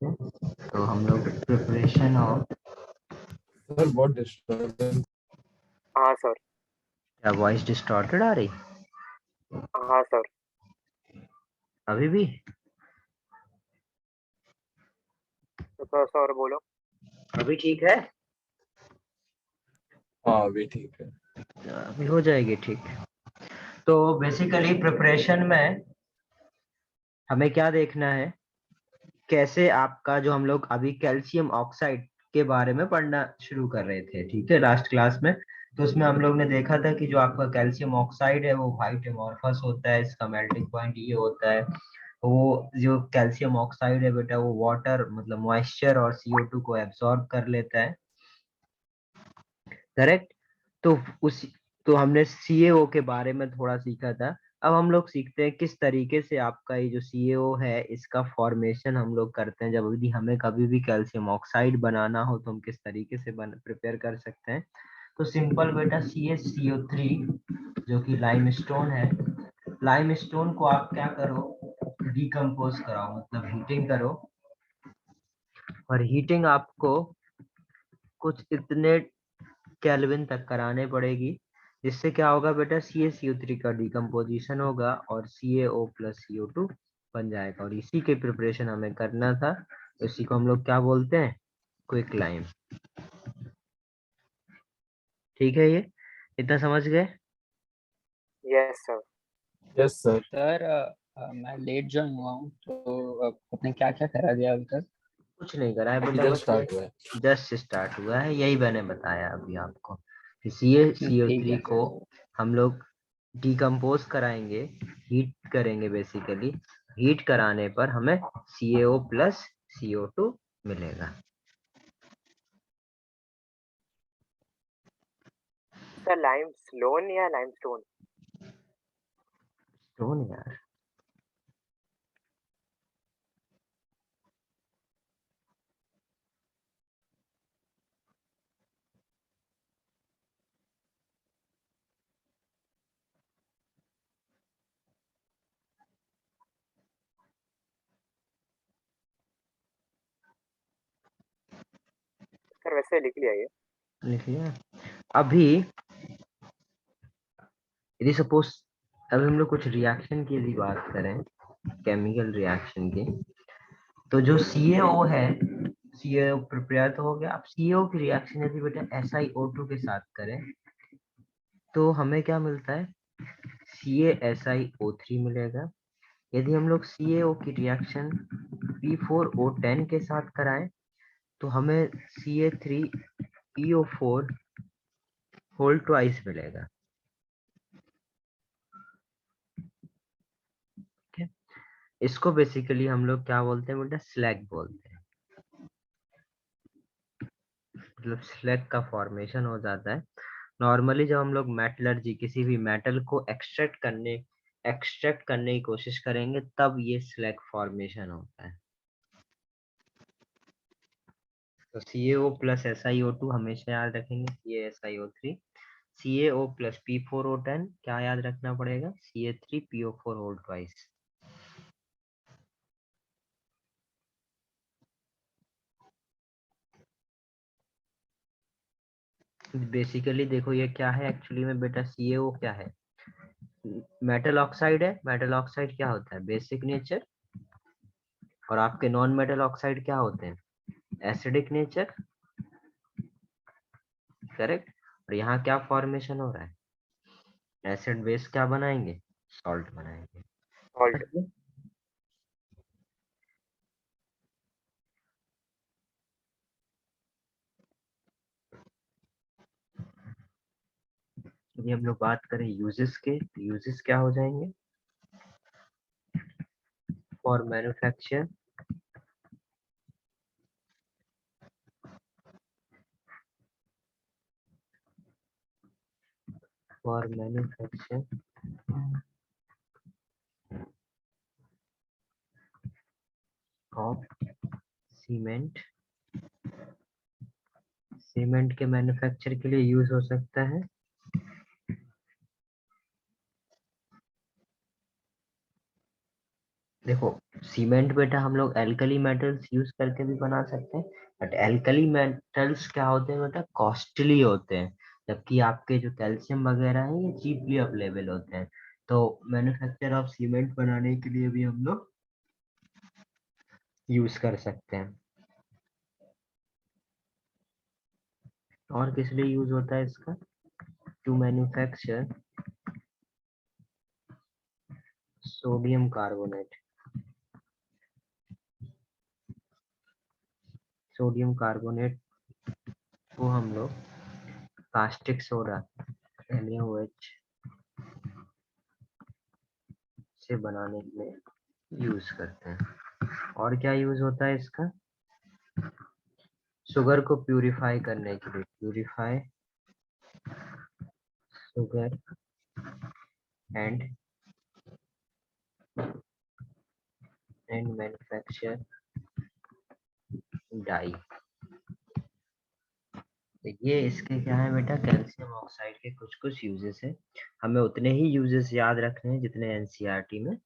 है, तो हम लोग प्रिपरेशन ऑफ सर बहुत डिस्टर्बेंस। हाँ सर। क्या वॉइस डिस्टॉर्टेड आ रही हाँ सर। अभी भी? तो सर बोलो। अभी ठीक है? हाँ अभी ठीक है। अभी हो जाएगी ठीक। तो बेसिकली प्रिपरेशन में हमें क्या देखना है, कैसे आपका जो हम लोग अभी कैल्शियम ऑक्साइड के बारे में पढ़ना शुरू कर रहे थे, ठीक है, लास्ट क्लास में। तो उसमें हम लोग ने देखा था कि जो आपका कैल्शियम ऑक्साइड है वो व्हाइट एमोर्फस होता है, इसका मेल्टिंग पॉइंट ये होता है। वो जो कैल्शियम ऑक्साइड है बेटा, वो वाटर मतलब मॉइस्चर और CO2 को एब्सॉर्ब कर लेता है, करेक्ट। तो उस तो हमने CaO के बारे में थोड़ा सीखा था। अब हम लोग सीखते हैं किस तरीके से आपका ये जो CaO है इसका फॉर्मेशन हम लोग करते हैं। जब भी हमें कभी भी कैल्शियम ऑक्साइड बनाना हो तो हम किस तरीके से प्रिपेयर कर सकते हैं। तो सिंपल बेटा, CaCO3 जो कि लाइमस्टोन है, लाइमस्टोन को आप क्या करो, डिकम्पोज कराओ, मतलब हीटिंग करो। और हीटिंग आपको कुछ इतने केल्विन तक कराने पड़ेगी, जिससे क्या होगा बेटा, CaCO3 का डिकम्पोजिशन होगा और CaO प्लस CO2 बन जाएगा। और इसी के प्रिपरेशन हमें करना था, इसी को हम लोग क्या बोलते हैं, क्विक लाइम। ठीक है, ये इतना समझ गए? Yes sir. Yes sir. Sir मैं लेट ज्वाइन हुआ हूँ, तो आपने क्या क्या करा दिया अभी तक? कुछ नहीं करा है बेटा, जस्ट स्टार्ट हुआ है। जस्ट स्टार्ट हुआ है, यही मैंने बताया अभी आपको कि ठीक CaCO3 है को सर। हम लोग डिकम्पोज कराएंगे, हीट करेंगे। बेसिकली हीट कराने पर हमें CaO प्लस CO2 मिलेगा। सर लाइम स्लोन या लाइमस्टोन? स्टोन यार, सर वैसे लिख लिया ये। लिख लिया। अभी यदि सपोज अभी हम लोग कुछ रिएक्शन की यदि बात करें, केमिकल रिएक्शन की, तो जो CaO है, CaO प्रिपेयर तो हो गया। अब CaO की रिएक्शन यदि बेटा SiO2 के साथ करें तो हमें क्या मिलता है, CaSiO3 मिलेगा। यदि हम लोग CaO की रिएक्शन P4O10 के साथ कराएं तो हमें Ca3PO4 होल ट्वाइस मिलेगा। ठीक है, इसको बेसिकली हम लोग क्या बोलते हैं बेटा, स्लैग बोलते हैं। मतलब स्लैग का फॉर्मेशन हो जाता है। नॉर्मली जब हम लोग मेटलर्जी किसी भी मेटल को एक्सट्रैक्ट करने की कोशिश करेंगे तब ये स्लैग फॉर्मेशन होता है। तो CaO प्लस SiO2 हमेशा याद रखेंगे, CaSiO3। CaO प्लस P4O10 क्या याद रखना पड़ेगा, Ca3PO4 होल ट्वाइस। बेसिकली देखो ये क्या है एक्चुअली में बेटा, CaO क्या है, मेटल ऑक्साइड है। मेटल ऑक्साइड क्या होता है, बेसिक नेचर। और आपके नॉन मेटल ऑक्साइड क्या होते हैं, एसिडिक नेचर, करेक्ट। और यहाँ क्या फॉर्मेशन हो रहा है, एसिड बेस क्या बनाएंगे, सॉल्ट बनाएंगे। सॉल्ट। यदि हम लोग बात करें यूजेस के, यूजेस क्या हो जाएंगे, for manufacture, for manufacture of cement, cement के मैन्युफैक्चर के लिए यूज हो सकता है। देखो सीमेंट बेटा हम लोग एल्कली मेटल्स यूज करके भी बना सकते हैं, बट एल्कली मेटल्स क्या होते हैं बेटा, कॉस्टली होते हैं, जबकि आपके जो कैल्शियम वगैरह है ये चीपली अवेलेबल होते हैं। तो मैन्युफैक्चर ऑफ सीमेंट बनाने के लिए भी हम लोग यूज कर सकते हैं। और किस लिए यूज होता है इसका, to manufacture sodium carbonate, sodium carbonate को हम लोग कास्टिक सोडा NaOH से बनाने के लिए यूज करते हैं। और क्या यूज होता है इसका, शुगर को प्यूरिफाई करने के लिए, purify sugar and manufacture dye. तो ये इसके क्या है बेटा, कैल्शियम ऑक्साइड के कुछ कुछ यूजेस है। हमें उतने ही यूजेस याद रखने हैं जितने एनसीईआरटी में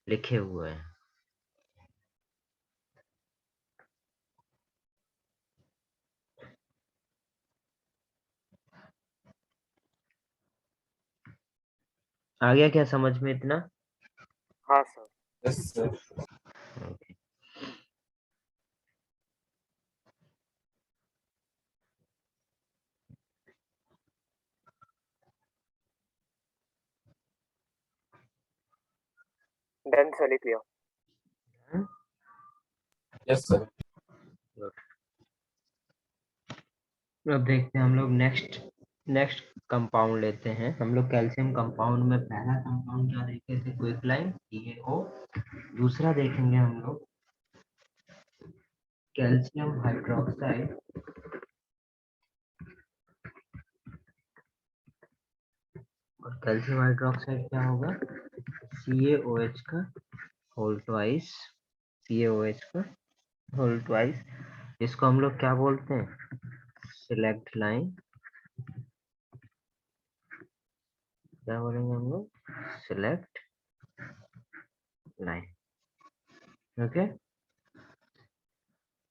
लिखे हुए हैं। आ गया क्या समझ में इतना? हाँ sir. Yes, sir. Okay. Done sir, clear. Yes, sir. अब देखते हैं हम लोग नेक्स्ट कंपाउंड लेते हैं। हम लोग कैल्शियम कंपाउंड में पहला कंपाउंड क्या देखे थे, क्विकलाइन TaO। दूसरा देखेंगे हम लोग कैल्शियम हाइड्रोक्साइड, और कैल्शियम हाइड्रोक्साइड क्या होगा, CaOH का होल ट्वाइस, CaOH का होल ट्वाइस। इसको हम लोग क्या बोलते हैं, सिलेक्ट लाइन, क्या बोलेंगे हम लोग, सिलेक्ट लाइन। ओके।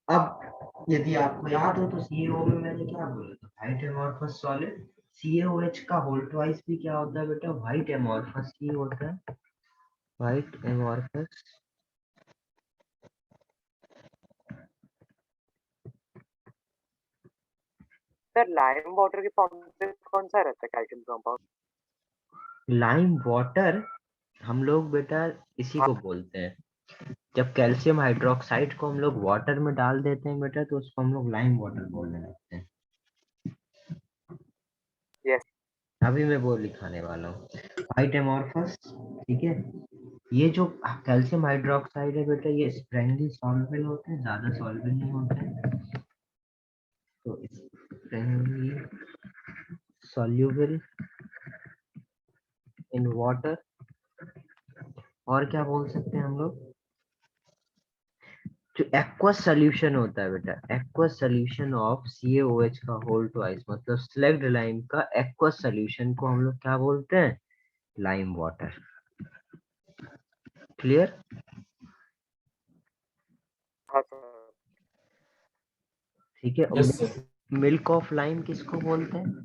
अब यदि आपको याद हो तो CaO में मैंने क्या बोला था, व्हाइट एमॉर्फस सॉलिड। CaOH का होल ट्वाइस भी क्या होता है बेटा, व्हाइट एमॉर्फस ही होता है, white amorphous. Sir lime water के फॉर्म में कौन सा रहता है कैल्शियम कंपाउंड? लाइम वाटर हम लोग बेटा इसी हाँ को बोलते हैं, जब कैल्शियम हाइड्रोक्साइड को हम लोग वाटर में डाल देते हैं बेटा तो उसको हम लोग लाइम वाटर बोलने लगते हैं। यस। अभी मैं वो लिखाने वाला हूँ, व्हाइट एमॉर्फस। ठीक है, ये जो कैल्शियम हाइड्रोक्साइड है बेटा ये स्प्रेंगली सॉल्युबल होते हैं, ज्यादा सॉल्युबल नहीं होते हैं, तो स्प्रेंगली सॉल्युबल इन वाटर। और क्या बोल सकते हैं हम लोग, जो एक्वस सोल्यूशन होता है बेटा, एक्वस सोल्यूशन ऑफ CaOH का होल ट्वाइस, मतलब स्लग्ड लाइम का एक्वस सोल्यूशन को हम लोग क्या बोलते हैं, लाइम वाटर। क्लियर? हाँ सर। ठीक है। Yes, sir. Milk of lime किसको बोलते हैं,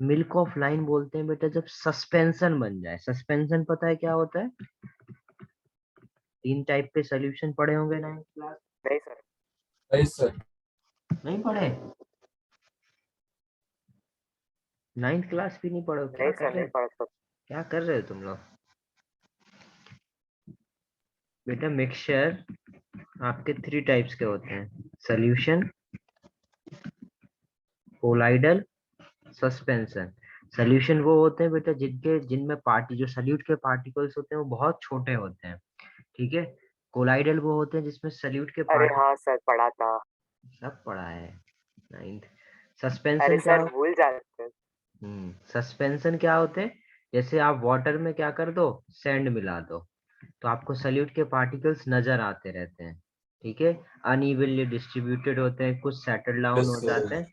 मिल्क ऑफ लाइम बोलते हैं बेटा जब सस्पेंशन बन जाए। सस्पेंशन पता है क्या होता है, 3 टाइप के सोल्यूशन पढ़े होंगे 9th क्लास। नहीं सर। Yes, sir. नहीं पढ़े, 9th क्लास भी नहीं पढ़ो, क्या नहीं कर सर, रहे नहीं हो, पढ़ा सर। क्या कर रहे हो तुम लोग बेटा। मिक्सचर आपके 3 टाइप्स के होते हैं, सोल्यूशन, कोलाइडल, सस्पेंशन। सोल्यूशन वो होते हैं बेटा जिनमें पार्टी जो सोल्यूट के पार्टिकल्स होते हैं वो बहुत छोटे होते हैं। ठीक है। कोलाइडल वो होते हैं जिसमें सोल्यूट के अरे पार्टिकल, हाँ सर, पढ़ा था। सब पढ़ा है 9th। अरे सस्पेंशन क्या, सर भूल जाते हैं। सस्पेंशन क्या होते हैं, जैसे आप वाटर में क्या कर दो, सैंड मिला दो तो आपको सल्यूट के पार्टिकल्स नजर आते रहते हैं। ठीक है, अनइवनली डिस्ट्रीब्यूटेड होते हैं, कुछ सेटल डाउन Yes, हो sir. जाते हैं,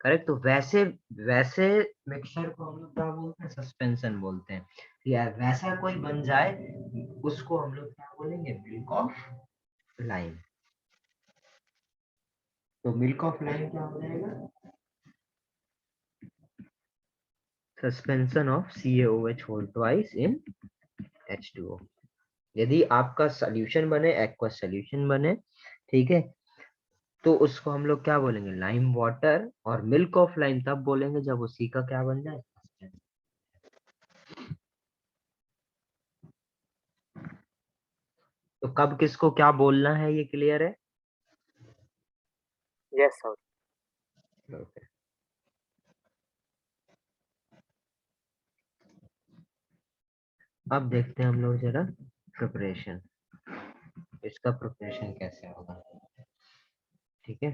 करेक्ट। तो वैसे वैसे मिक्सचर को हम लोग क्या बोलते हैं, सस्पेंशन बोलते हैं। या वैसा कोई बन जाए उसको हम लोग क्या बोलेंगे, मिल्क ऑफ लाइम। तो मिल्क ऑफ लाइम क्या हो जाएगा, suspension of CaOH whole twice in H2O। यदि आपका सोल्यूशन बने, एक्वस सोल्यूशन बने, ठीक है, तो उसको हम लोग क्या बोलेंगे, लाइम वाटर। और मिल्क ऑफ लाइम तब बोलेंगे जब उसी का क्या बन जाए। तो कब किसको क्या बोलना है ये क्लियर है। Yes sir. Okay. अब देखते हैं हम लोग जरा प्रिपरेशन, इसका प्रिपरेशन कैसे होगा। ठीक है,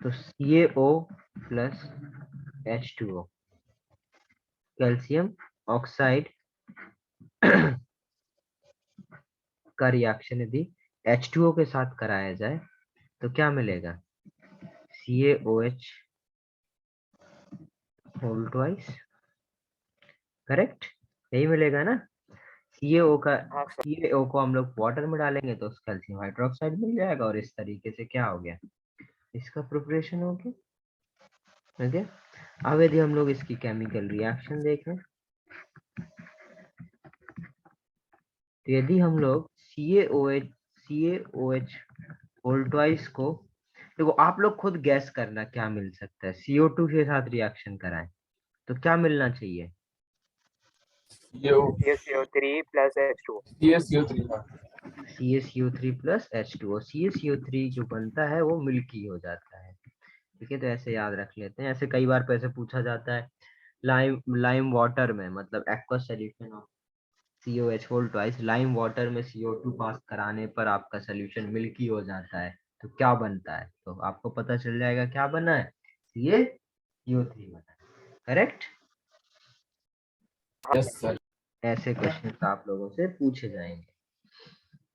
तो CaO plus H2O, calcium oxide का रिएक्शन यदि H2O के साथ कराया जाए तो क्या मिलेगा, CaOH होल ट्वाइस। करेक्ट, यही मिलेगा ना। हाँ सर। CaO को हम लोग वाटर में डालेंगे तो कैल्शियम हाइड्रोक्साइड मिल जाएगा, और इस तरीके से क्या हो गया, इसका प्रिपरेशन हो गया। ओके, अब यदि हम लोग इसकी केमिकल रिएक्शन देखें, तो यदि हम लोग CaOH होल ट्वाइस को, देखो आप लोग खुद गैस करना क्या मिल सकता है, CO2 के साथ रिएक्शन कराएं तो क्या मिलना चाहिए, CaCO3 प्लस H2O। CaCO3 हाँ। CaCO3 plus H2O। CaCO3 जो बनता है वो मिल्की हो जाता है। ठीक है, तो ऐसे याद रख लेते हैं। ऐसे कई बार पैसे पूछा जाता है लाइम लाइम वाटर में, मतलब aqueous solution of COH whole twice, lime water में CO2 पास कराने पर आपका सोल्यूशन मिल्की हो जाता है तो क्या बनता है, तो आपको पता चल जाएगा क्या बना है, CaCO3 बना है। Correct, yes sir. ऐसे क्वेश्चन आप लोगों से पूछे जाएंगे।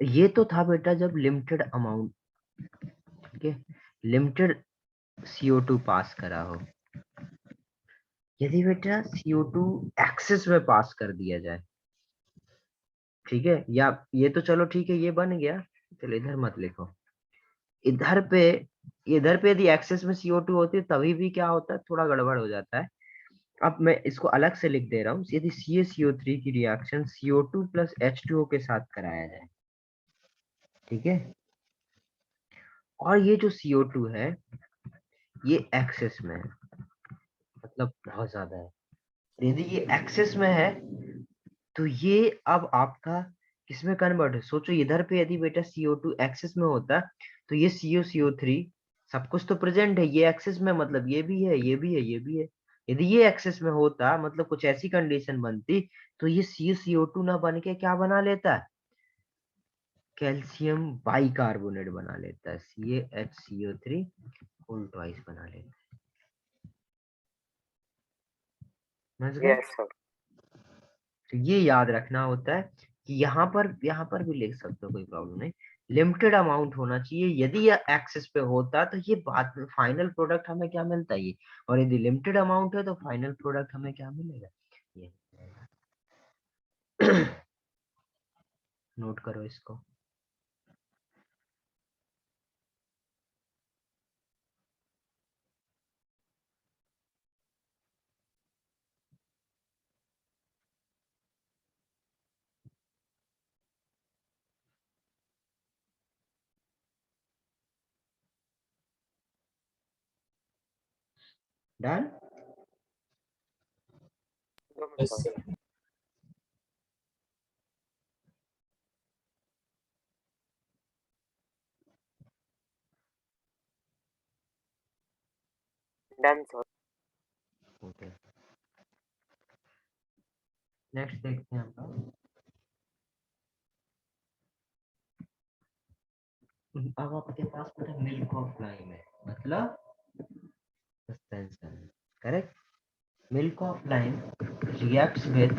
ये तो था बेटा जब लिमिटेड अमाउंट, ठीक है, लिमिटेड CO2 पास करा हो। यदि बेटा CO2 एक्सेस में पास कर दिया जाए, ठीक है, या ये तो चलो ठीक है, ये बन गया, चलो इधर मत लिखो, इधर पे, इधर पे यदि एक्सेस में CO2 होती है तभी भी क्या होता है, थोड़ा गड़बड़ हो जाता है। अब मैं इसको अलग से लिख दे रहा हूँ, यदि CaCO3 की रिएक्शन CO2 प्लस H2O के साथ कराया जाए, ठीक है, और ये जो CO2 है ये एक्सेस में है, मतलब बहुत ज्यादा है, यदि ये एक्सेस में है तो ये अब आपका किसमें कन्वर्ट है, सोचो इधर पे यदि बेटा CO2 एक्सेस में होता तो ये CaCO3 सब कुछ तो प्रेजेंट है, ये एक्सेस में, मतलब ये भी है, ये भी है, ये भी है। यदि ये एक्सेस में होता, मतलब कुछ ऐसी कंडीशन बनती, तो ये CaCO2 ना बन के क्या बना लेता, कैल्शियम बाइकार्बोनेट बना लेता है, CaHCO3 होल ट्वाइस बना लेता है। समझ गए। Yes sir. तो ये याद रखना होता है कि यहाँ पर भी लिख सकते हो, कोई प्रॉब्लम नहीं, लिमिटेड अमाउंट होना चाहिए। यदि यह एक्सेस पे होता तो ये बाद में फाइनल प्रोडक्ट हमें क्या मिलता है ये, और यदि लिमिटेड अमाउंट है तो फाइनल प्रोडक्ट हमें क्या मिलेगा ये। नोट करो इसको। Done. Yes sir. Sir. Done sir. Okay, next देखते हैं हम लोग। अब आपके पास पूरा मिल्क ऑफ लाइम है, मतलब suspension. Correct, milk of lime reacts with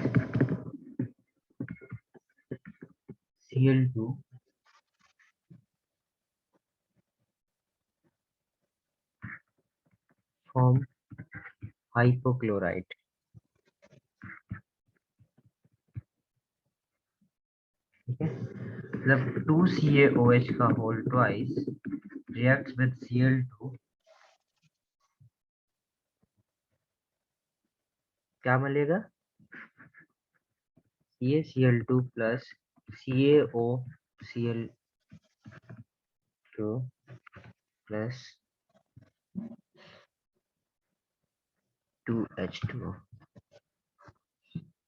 Cl2 form hypochlorite. ठीक है, मतलब 2CaOH का whole twice reacts with Cl2, क्या मिलेगा? CaCl2 plus CaOCl2 plus 2H2O।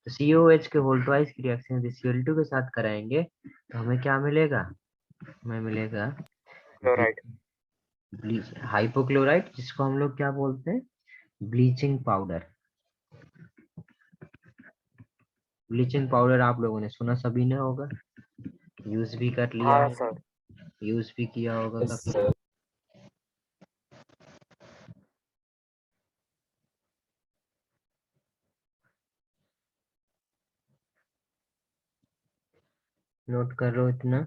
तो COH के होल ट्वाइस की रिएक्शन यदि Cl2 के साथ कराएंगे तो हमें क्या मिलेगा? हमें मिलेगा क्लोराइड। ब्लीच हाइपोक्लोराइट, जिसको हम लोग क्या बोलते हैं? Bleaching powder. ब्लीचिंग पाउडर आप लोगों ने सुना सभी ने होगा, यूज भी कर लिया हाँ होगा, सर। यूज भी किया होगा यस कभी। सर। नोट कर लो इतना।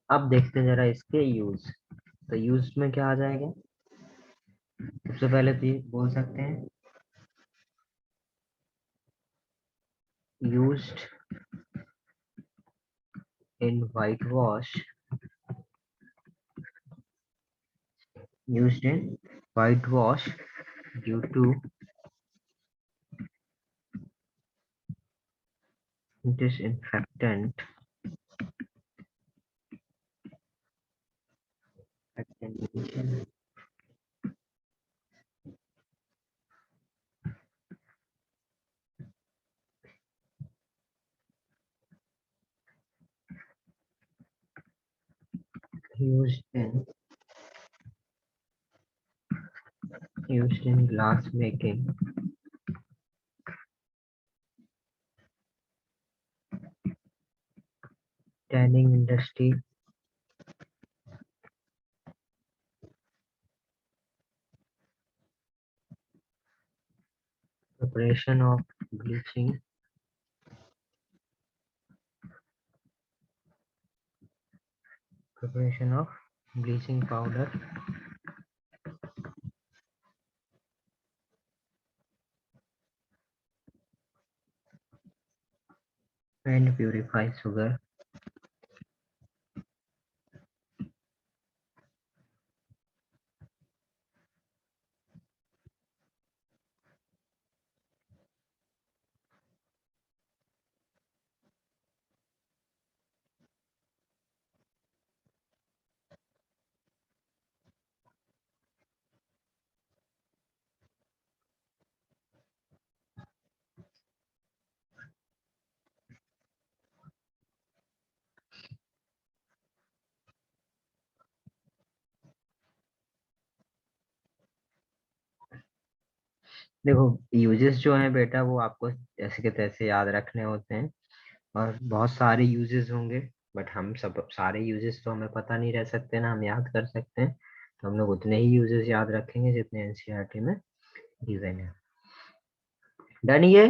अब देखते हैं जरा इसके यूज। तो यूज में क्या आ जाएगा? सबसे पहले तो ये बोल सकते हैं used in white wash, used in whitewash due to disinfectant attenuation, used in glass making, tanning industry, preparation of bleaching, preparation of bleaching powder, and purify sugar. देखो यूजेस जो हैं बेटा वो आपको जैसे के तैसे याद रखने होते हैं, और बहुत सारे यूजेस होंगे, बट हम सब सारे यूजेस तो हमें पता नहीं रह सकते ना, हम याद कर सकते हैं। तो हम लोग उतने ही यूजेस याद रखेंगे जितने एनसीईआरटी में गिवन है। डन ये?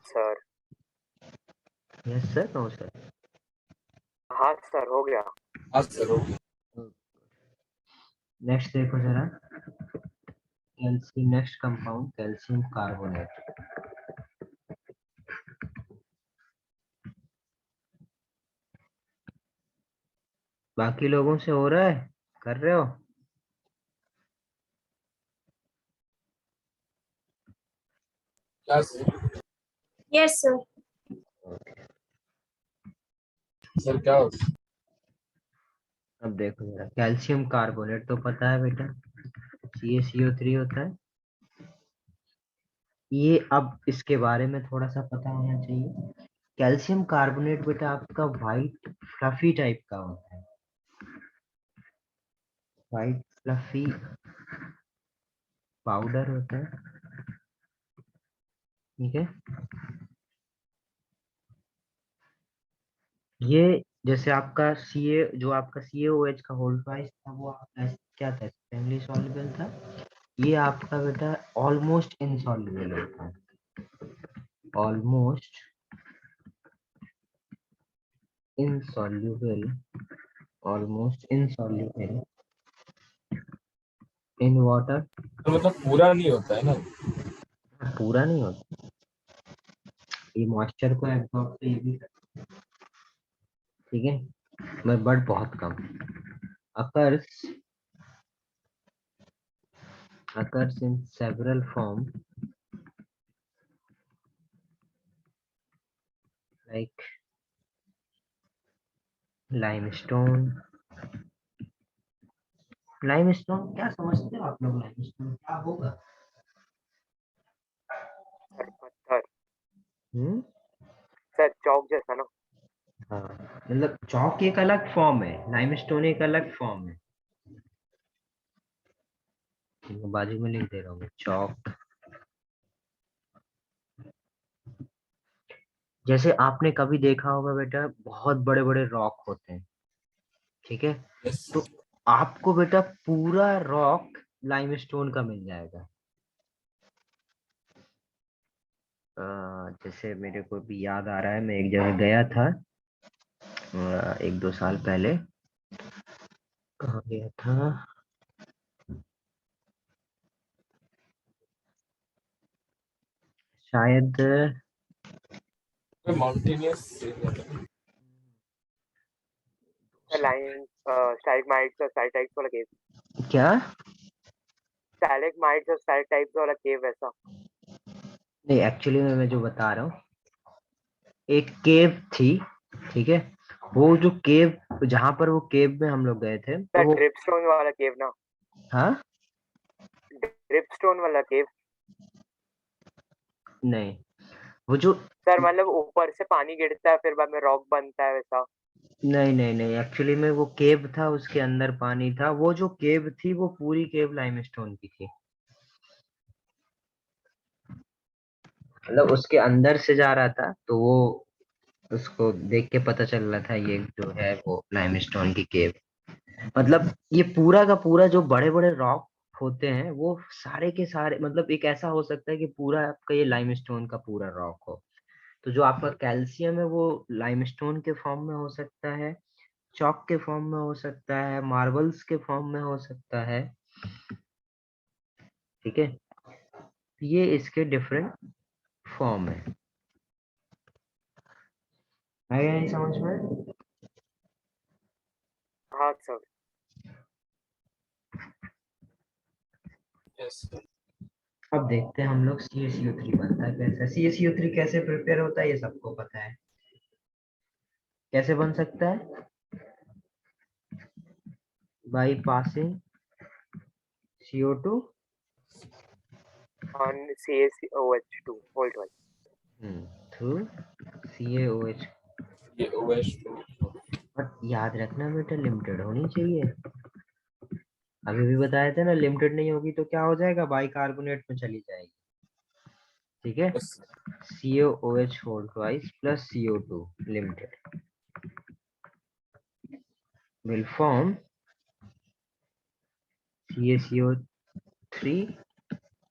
Sir. Yes sir, no sir? हाँ सर, हो गया। हाँ सर हो गया। नेक्स्ट देखो जरा, calcium, next compound calcium carbonate. बाकी लोगों से हो रहा है, कर रहे हो? क्या सर? Yes sir. सर क्या हो? अब देखो जरा, कैल्शियम कार्बोनेट तो पता है बेटा, CaCO3 होता है ये। अब इसके बारे में थोड़ा सा पता होना चाहिए। कैल्शियम कार्बोनेट बेटा आपका वाइट फ्लफी टाइप का होता है, वाइट फ्लफी पाउडर होता है। ठीक है, ये जैसे आपका जो आपका CaOH का होल ट्वाइस था वो आपका क्या था? सेमी सॉल्युबल था। ये आपका बेटा ऑलमोस्ट इनसॉल्युबल होता है, almost insoluble, almost insoluble in water तो मतलब पूरा नहीं होता है ना? पूरा नहीं होता, ये मॉइस्चर को एब्जॉर्ब तो ये भी करता है, ठीक है, बट बहुत कम। Occurs occurs in several form like limestone। Limestone क्या समझते हो आप लोग, लाइमस्टोन क्या होगा? सर पत्थर। हम्म। सर चौक जैसा ना। हाँ, मतलब चौक एक अलग फॉर्म है, लाइमस्टोन एक अलग फॉर्म है। बाजू में लिख दे रहा हूँ चौक। जैसे आपने कभी देखा होगा बेटा, बहुत बड़े बड़े रॉक होते हैं, ठीक है, यस। तो आपको बेटा पूरा रॉक लाइमस्टोन का मिल जाएगा। जैसे मेरे को भी याद आ रहा है, मैं एक जगह गया था 1-2 साल पहले। कहाँ गया था, शायद माउंटेनियस। सर लाइन स्टैलेगमाइट्स और स्टैलेक्टाइट्स वाला केव। क्या? स्टैलेगमाइट्स और स्टैलेक्टाइट्स वाला केव वैसा। नहीं, एक्चुअली मैं जो बता रहा हूँ, एक केव थी, ठीक है, वो जो केव, जहां पर वो केव में हम लोग गए थे तो सर वो, ड्रिपस्टोन वाला केव ना। हाँ, ड्रिपस्टोन वाला केव। नहीं, वो जो, सर मतलब ऊपर से पानी गिरता है फिर बाद में रॉक बनता है वैसा। नहीं नहीं नहीं, एक्चुअली में वो केव था, उसके अंदर पानी था, वो जो केव थी वो पूरी केव लाइमस्टोन की थी, मतलब उसके अंदर से जा रहा था तो वो, उसको देख के पता चल रहा था ये जो है वो लाइमस्टोन की केव। मतलब ये पूरा का पूरा जो बड़े बड़े रॉक होते हैं वो सारे के सारे, मतलब एक ऐसा हो सकता है कि पूरा आपका ये लाइमस्टोन का पूरा रॉक हो। तो जो आपका कैल्शियम है वो लाइमस्टोन के फॉर्म में हो सकता है, चॉक के फॉर्म में हो सकता है, मार्बल्स के फॉर्म में हो सकता है, ठीक है, ये इसके डिफरेंट फॉर्म है। आया नहीं समझ में? हाँ सर। यस। अब देखते हैं हम लोग CaCO3 बनता है कैसे, CaCO3 कैसे प्रिपेयर होता है ये सबको पता है, कैसे बन सकता है, by passing CO2 on CaCOH2 whole twice. Through CaOH। ये OH2। बट याद रखना बेटा, लिमिटेड होनी चाहिए, अभी भी बताए थे ना, लिमिटेड नहीं होगी तो क्या हो जाएगा, बाई कार्बोनेट में चली जाएगी, ठीक है, yes. CaOH whole twice plus CO2 limited will form CaCO3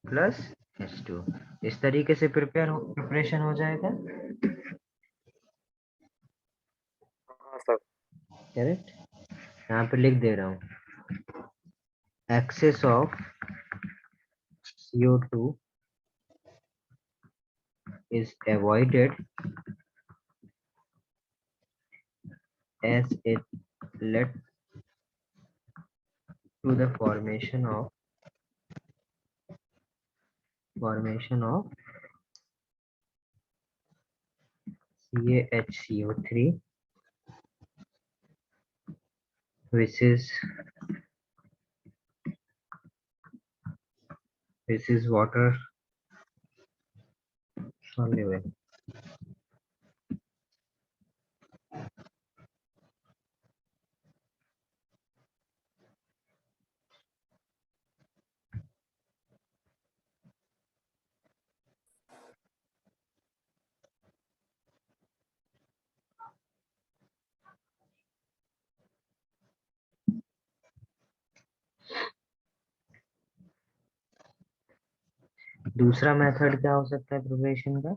plus H2। इस तरीके से प्रिपरेशन हो जाएगा, हाँ सर। करेक्ट। यहाँ पे लिख दे रहा हूँ, excess of CO2 is avoided as it led to the formation of CaHCO3, which is water soluble। दूसरा मेथड क्या हो सकता है प्रिपरेशन का,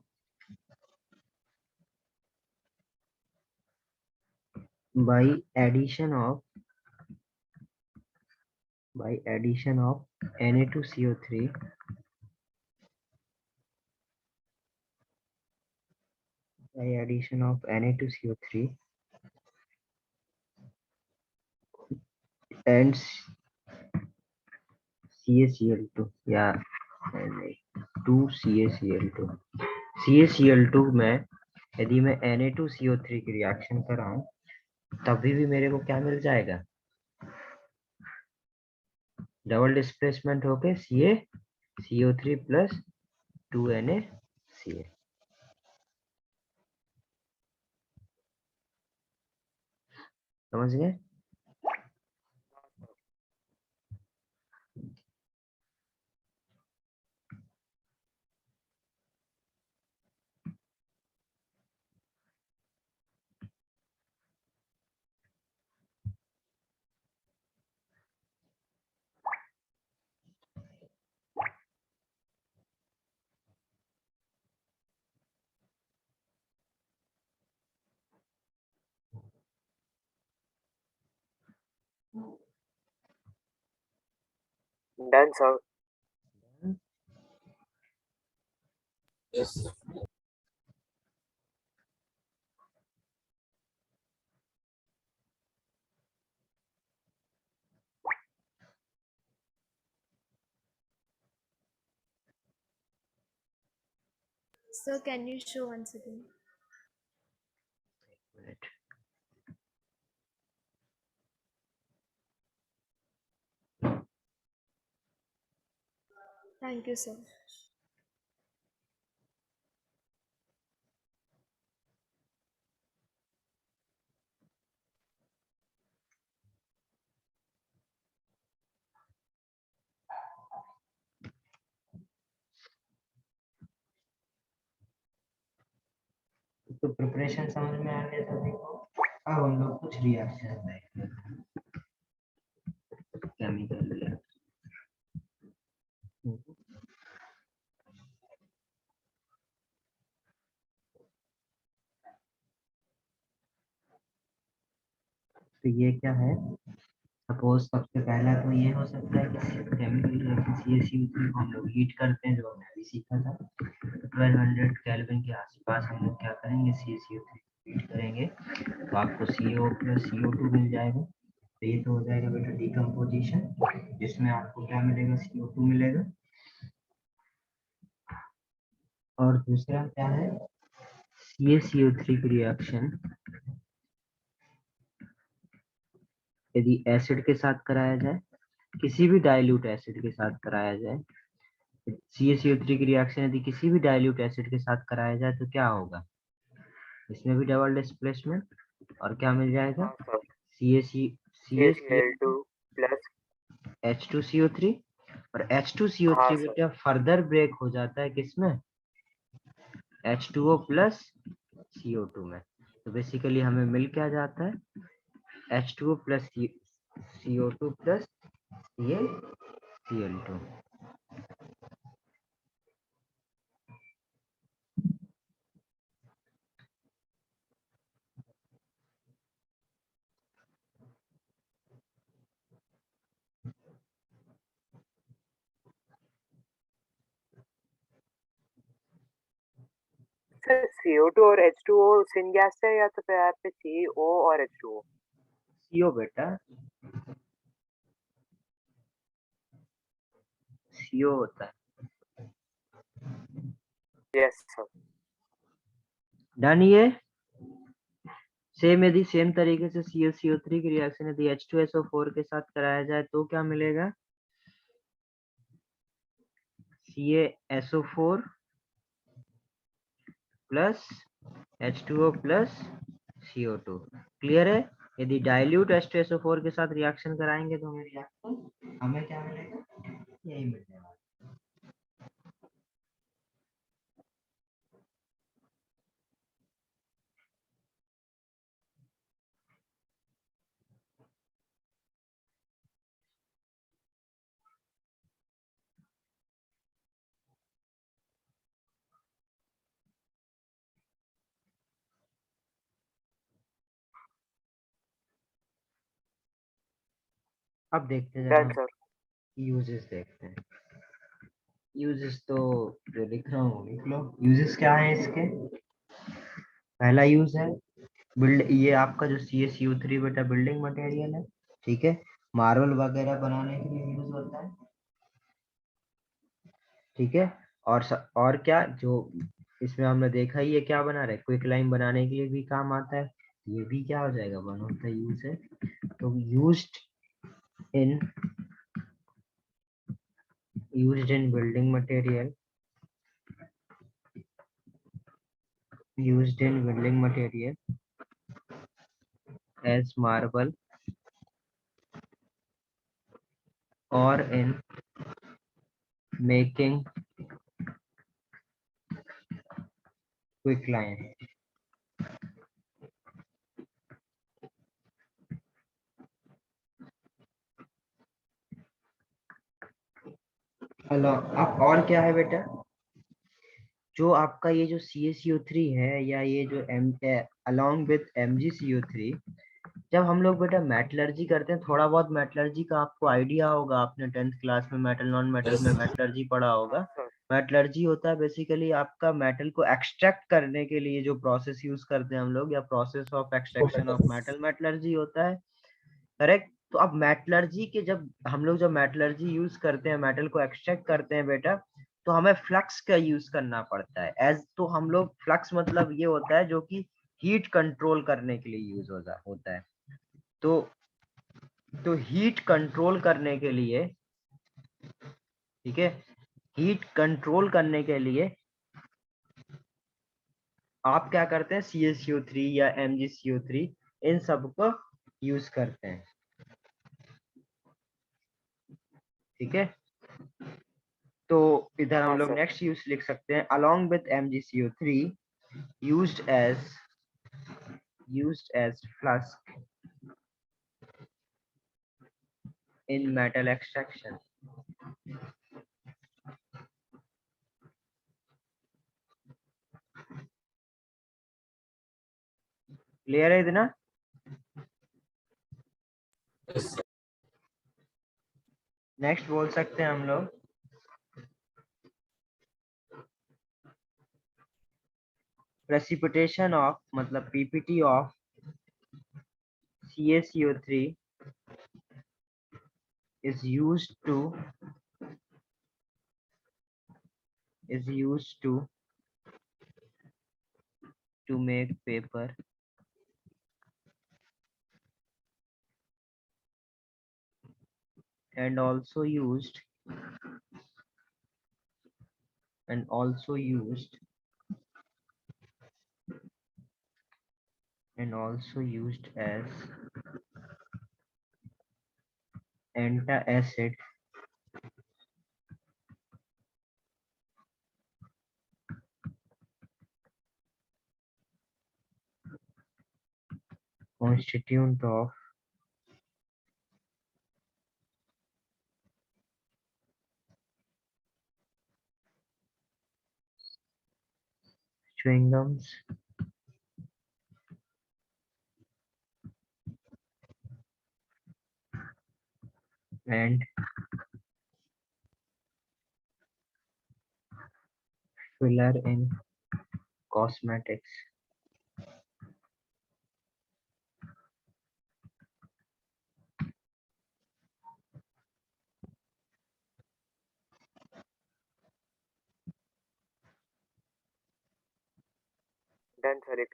by addition of by addition of Na2CO3 and CaCl2 या 2CaCl2 CaCl2 में यदि मैं Na2CO3 की रिएक्शन कराऊं तभी भी मेरे को क्या मिल जाएगा, डबल डिस्प्लेसमेंट होके CaCO3 प्लस 2NaCl। समझ गए? Done, sir. Yes. Sir, can you show once again? Thank you, sir. तो प्रिपरेशन समझ में आ गया सभी को। अब हम लोग कुछ रिएक्शन देखते हैं, केमिकल रिएक्शन। तो ये क्या है, सपोज सबसे पहला तो ये हो सकता है कि केमिकल रिएक्शन CaCO3 को हम लोग हीट करते हैं, जो हमने अभी सीखा था। 1200 केल्विन के आसपास हम लोग क्या करेंगे, CaCO3 हीट करेंगे तो आपको CO प्लस CO2 मिल जाएगा। तो ये तो हो जाएगा बेटा डिकम्पोजिशन, जिसमें आपको क्या मिलेगा, CO2 मिलेगा। और दूसरा क्या है, CaCO3 की रिएक्शन यदि एसिड के साथ कराया जाए, किसी भी डाइल्यूट एसिड के साथ कराया जाए, CaCO3 की रिएक्शन यदि किसी भी डाइल्यूट एसिड के साथ कराया जाए तो क्या होगा, इसमें भी डबल डिस्प्लेसमेंट और क्या मिल जाएगा, हाँ, sir. CaCl2 CaCl2 plus H2CO3। और हाँ, H2CO3 sir. बेटा फर्दर ब्रेक हो जाता है किसमें, H2O प्लस CO2 में। तो बेसिकली हमें मिल क्या जाता है, H2O plus CO2 plus Cl2। Sir CO2 और H2O सिन गैस है या तो फिर यहाँ पे CO और H2O? CO बेटा, CO होता है। Yes sir. डन। ये सेम यदि सेम तरीके से CaCO3 की रिएक्शन यदि H2SO4 के साथ कराया जाए तो क्या मिलेगा, CaSO4 plus H2O plus CO2। Clear है? यदि डाइल्यूट H2SO4 के साथ रिएक्शन कराएंगे तो हमें रिएक्शन हमें क्या मिलेगा, यही मिलेगा। अब देखते हैं, जब डन हम सर. यूजेस देखते हैं। यूजेस तो जो लिख रहा हूँ लिख लो। यूजेस क्या है इसके? पहला यूज है बिल्ड, ये आपका जो CSU3 बेटा बिल्डिंग मटेरियल है, ठीक है। मार्बल वगैरह बनाने के लिए यूज होता है, ठीक है। और क्या जो इसमें हमने देखा ही है, क्या बना रहे, क्विक लाइन बनाने के लिए भी काम आता है। ये भी क्या हो जाएगा, वन ऑफ द यूज है। तो इन used in building material, used in building material as marble or in making quicklime। Hello, अब और क्या है बेटा, जो आपका ये जो CaCO3 है या ये जो along with MgCO3, जब हम लोग बेटा मेटलर्जी करते हैं, थोड़ा बहुत मेटलर्जी का आपको आइडिया होगा, आपने 10th क्लास में मेटल नॉन मेटल Yes. में मेटलर्जी पढ़ा होगा। हाँ, मेटलर्जी होता है बेसिकली आपका मेटल को एक्सट्रैक्ट करने के लिए जो प्रोसेस यूज करते हैं हम लोग, या process of extraction of metal, metallurgy होता है, करेक्ट। तो अब मेटलर्जी के जब हम लोग जब मेटलर्जी यूज करते हैं, मेटल को एक्सट्रैक्ट करते हैं बेटा, तो हमें फ्लक्स का यूज करना पड़ता है। एज तो हम लोग फ्लक्स मतलब ये होता है जो कि हीट कंट्रोल करने के लिए यूज होता है। तो हीट कंट्रोल करने के लिए, ठीक है, हीट कंट्रोल करने के लिए आप क्या करते हैं, CaCO3 या MgCO3 इन सब को यूज करते हैं, ठीक है। तो इधर हम हाँ लोग सर। नेक्स्ट यूज लिख सकते हैं, along with MgCO3 used as flask in metal extraction। Clear है इतना? Yes. नेक्स्ट बोल सकते हैं हम लोग precipitation of मतलब PPT of CaCO3 is used to make paper and also used and also used as antacid constituent of chewing gums and filler in cosmetics। Done sir, एक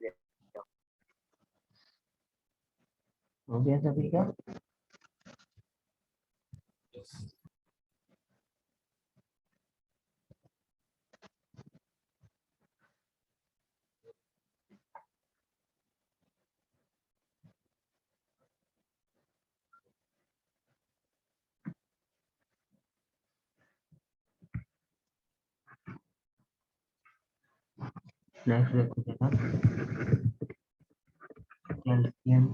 हो गया सभी का? Yes. नेक्स्ट देखो बेटा, calcium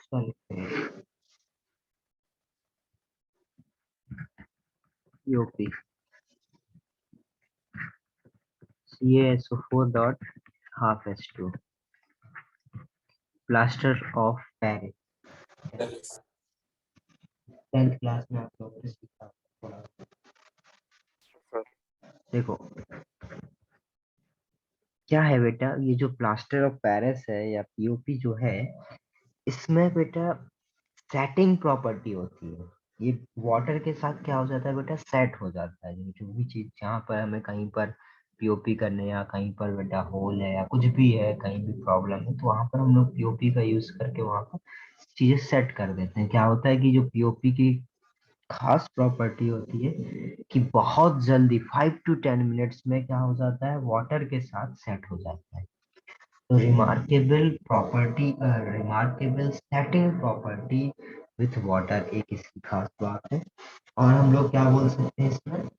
sulphate COP CaSO4 dot half H2। Plaster of Paris. Paris. 10th class में आप लोगों ने सीखा थोड़ा। सर देखो क्या है बेटा, ये जो प्लास्टर ऑफ पेरिस है या पीओपी जो है, इसमें बेटा सेटिंग प्रॉपर्टी होती है। ये वाटर के साथ क्या हो जाता है बेटा, सेट हो जाता है। जो भी चीज जहाँ पर हमें कहीं पर पीओपी करने या कहीं पर बेटा होल है या कुछ भी है, कहीं भी प्रॉब्लम है, तो वहां पर हम लोग पीओपी का यूज करके वहां पर चीजें सेट कर देते हैं। क्या होता है कि जो पीओपी की खास प्रॉपर्टी होती है कि बहुत जल्दी 5 to 10 मिनट्स में क्या हो जाता है, वाटर के साथ सेट हो जाता है। तो remarkable setting property with water एक इसकी खास बात है। और हम लोग क्या बोल सकते हैं इसमें,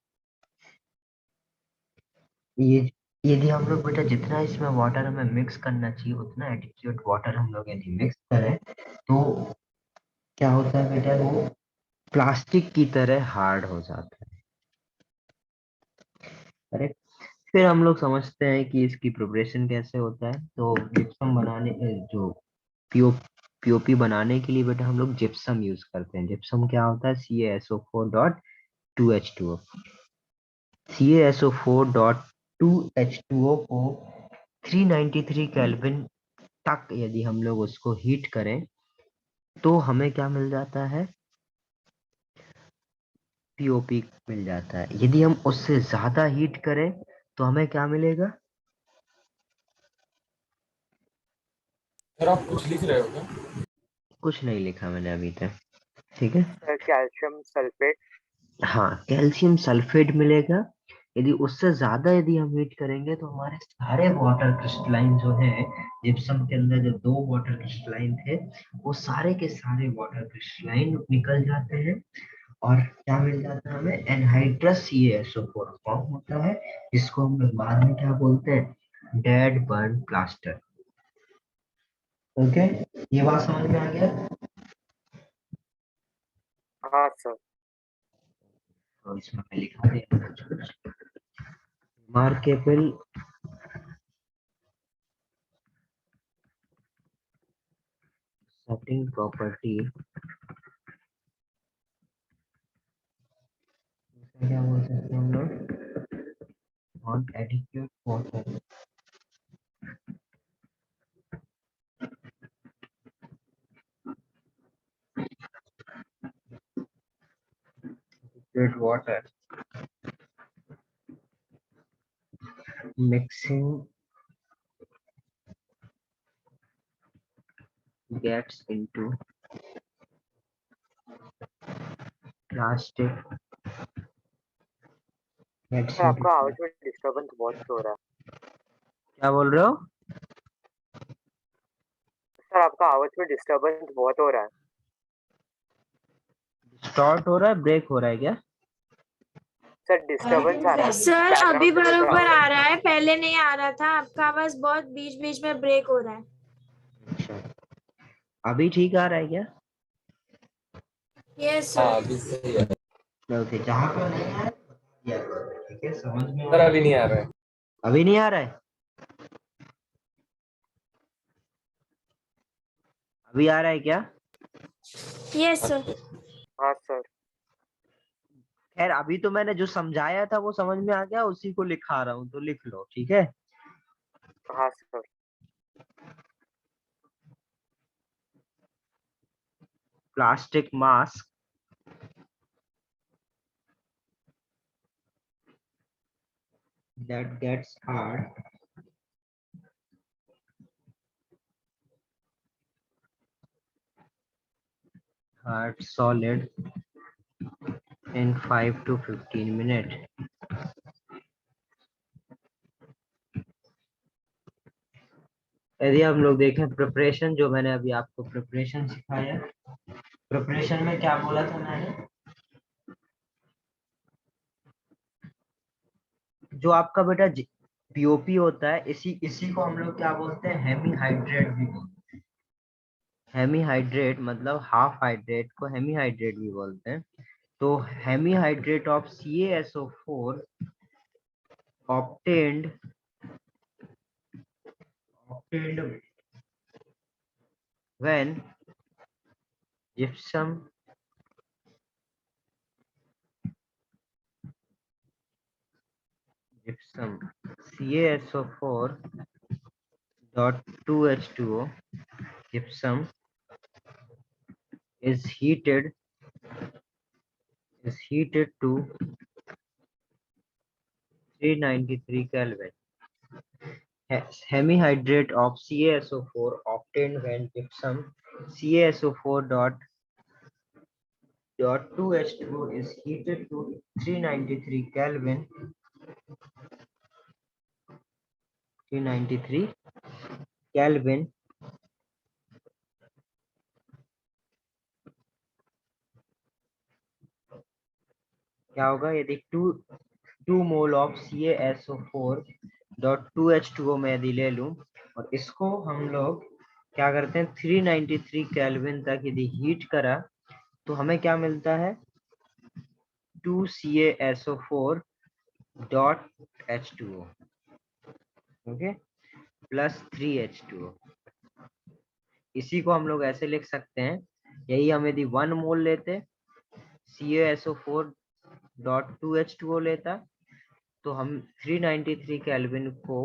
ये यदि हम लोग बेटा जितना इसमें वाटर हमें मिक्स करना चाहिए उतना एडिक्वेट वाटर हम लोग यदि मिक्स करें तो क्या होता है बेटा, वो प्लास्टिक की तरह हार्ड हो जाता है। करेक्ट। फिर हम लोग समझते हैं कि इसकी प्रिपरेशन कैसे होता है। तो जिप्सम बनाने जो पीओ पीओपी बनाने के लिए बेटा हम लोग जिप्सम यूज करते हैं। जिप्सम क्या होता है, CaSO4.2H2O। CaSO4.2H2O को 393 केल्विन तक यदि हम लोग उसको हीट करें तो हमें क्या मिल जाता है, पीओपी मिल जाता है। यदि हम उससे ज्यादा हीट करें तो हमें क्या मिलेगा। सर आप कुछ लिख रहे हो क्या? कुछ नहीं लिखा मैंने अभी तक। ठीक है। Sir calcium sulphate. हाँ, कैल्शियम सल्फेट मिलेगा। यदि उससे ज्यादा यदि हम हीट करेंगे तो हमारे सारे वाटर क्रिस्टलाइन जो है, जिप्सम के अंदर जो 2 वाटर क्रिस्टलाइन थे वो सारे के सारे वाटर क्रिस्टलाइन निकल जाते हैं। और क्या मिल जाता है हमें, एनहाइड्रस CaSO4 फॉर्म होता है, जिसको हम लोग बाद में क्या बोलते हैं, डेड बर्न प्लास्टर। ओके, ये बात समझ में आ गया। हाँ सर। तो इसमें मैं लिखा दे मार्केबल सेटिंग प्रॉपर्टी, क्या बोल सकते हैं हम लोग, not adequate water water mixing gets into plastic gets sir into आपका आवाज में डिस्टरबेंस बहुत हो रहा क्या बोल रहे हो, है। सर आपका आवाज में डिस्टरबेंस बहुत हो रहा है। स्टार्ट हो रहा है, ब्रेक हो रहा है क्या। सर डिस्टरबेंस आ रहा है, सर अभी बैकग्राउंड में कोई बरोबर आवाज। आ रहा है, पहले नहीं आ रहा था। आपका आवाज बहुत बीच बीच में ब्रेक हो रहा है। अच्छा, अभी ठीक आ रहा है क्या। यस हाँ सर। अभी सही है। ओके, जहाँ पर नहीं है दिया करो, ठीक है, समझ में आ सर रहा अभी है। नहीं आ रहा है। अभी नहीं आ रहा है, अभी आ रहा है क्या। Yes sir. हाँ सर। खैर अभी तो मैंने जो समझाया था वो समझ में आ गया, उसी को लिखा रहा हूँ, तो लिख लो, ठीक है। हाँ sir. Plastic mask that gets hard solid in 5 to 15 minutes। यदि हम लोग देखें प्रिपरेशन, जो मैंने अभी आपको प्रिपरेशन सिखाया, प्रिपरेशन में क्या बोला था मैंने, जो आपका बेटा पीओपी होता है, इसी इसी को हम लोग क्या बोलते हैं, हेमीहाइड्रेट भी बोलते हैं। हेमीहाइड्रेट मतलब हाफ हाइड्रेट को हेमीहाइड्रेट भी बोलते हैं। तो hemihydrate of CaSO4 obtained obtained when gypsum CaSO4 dot 2H2O gypsum is heated to 393 Kelvin. Hemihydrate of CaSO4 obtained when gypsum CaSO4 dot 2H2O is heated to 393 Kelvin. 393 Kelvin क्या होगा यदि 2 mole of CaSO4 dot 2H2O मैं यदि ले लूं और इसको हम लोग क्या करते हैं 393 केल्विन तक यदि हीट करा तो हमें क्या मिलता है 2 CaSO4 dot H2O okay plus 3H2O। इसी को हम लोग ऐसे लिख सकते हैं, यही हम यदि 1 मोल लेते CaSO4 डॉट 2H2O लेता तो हम 393 केल्विन को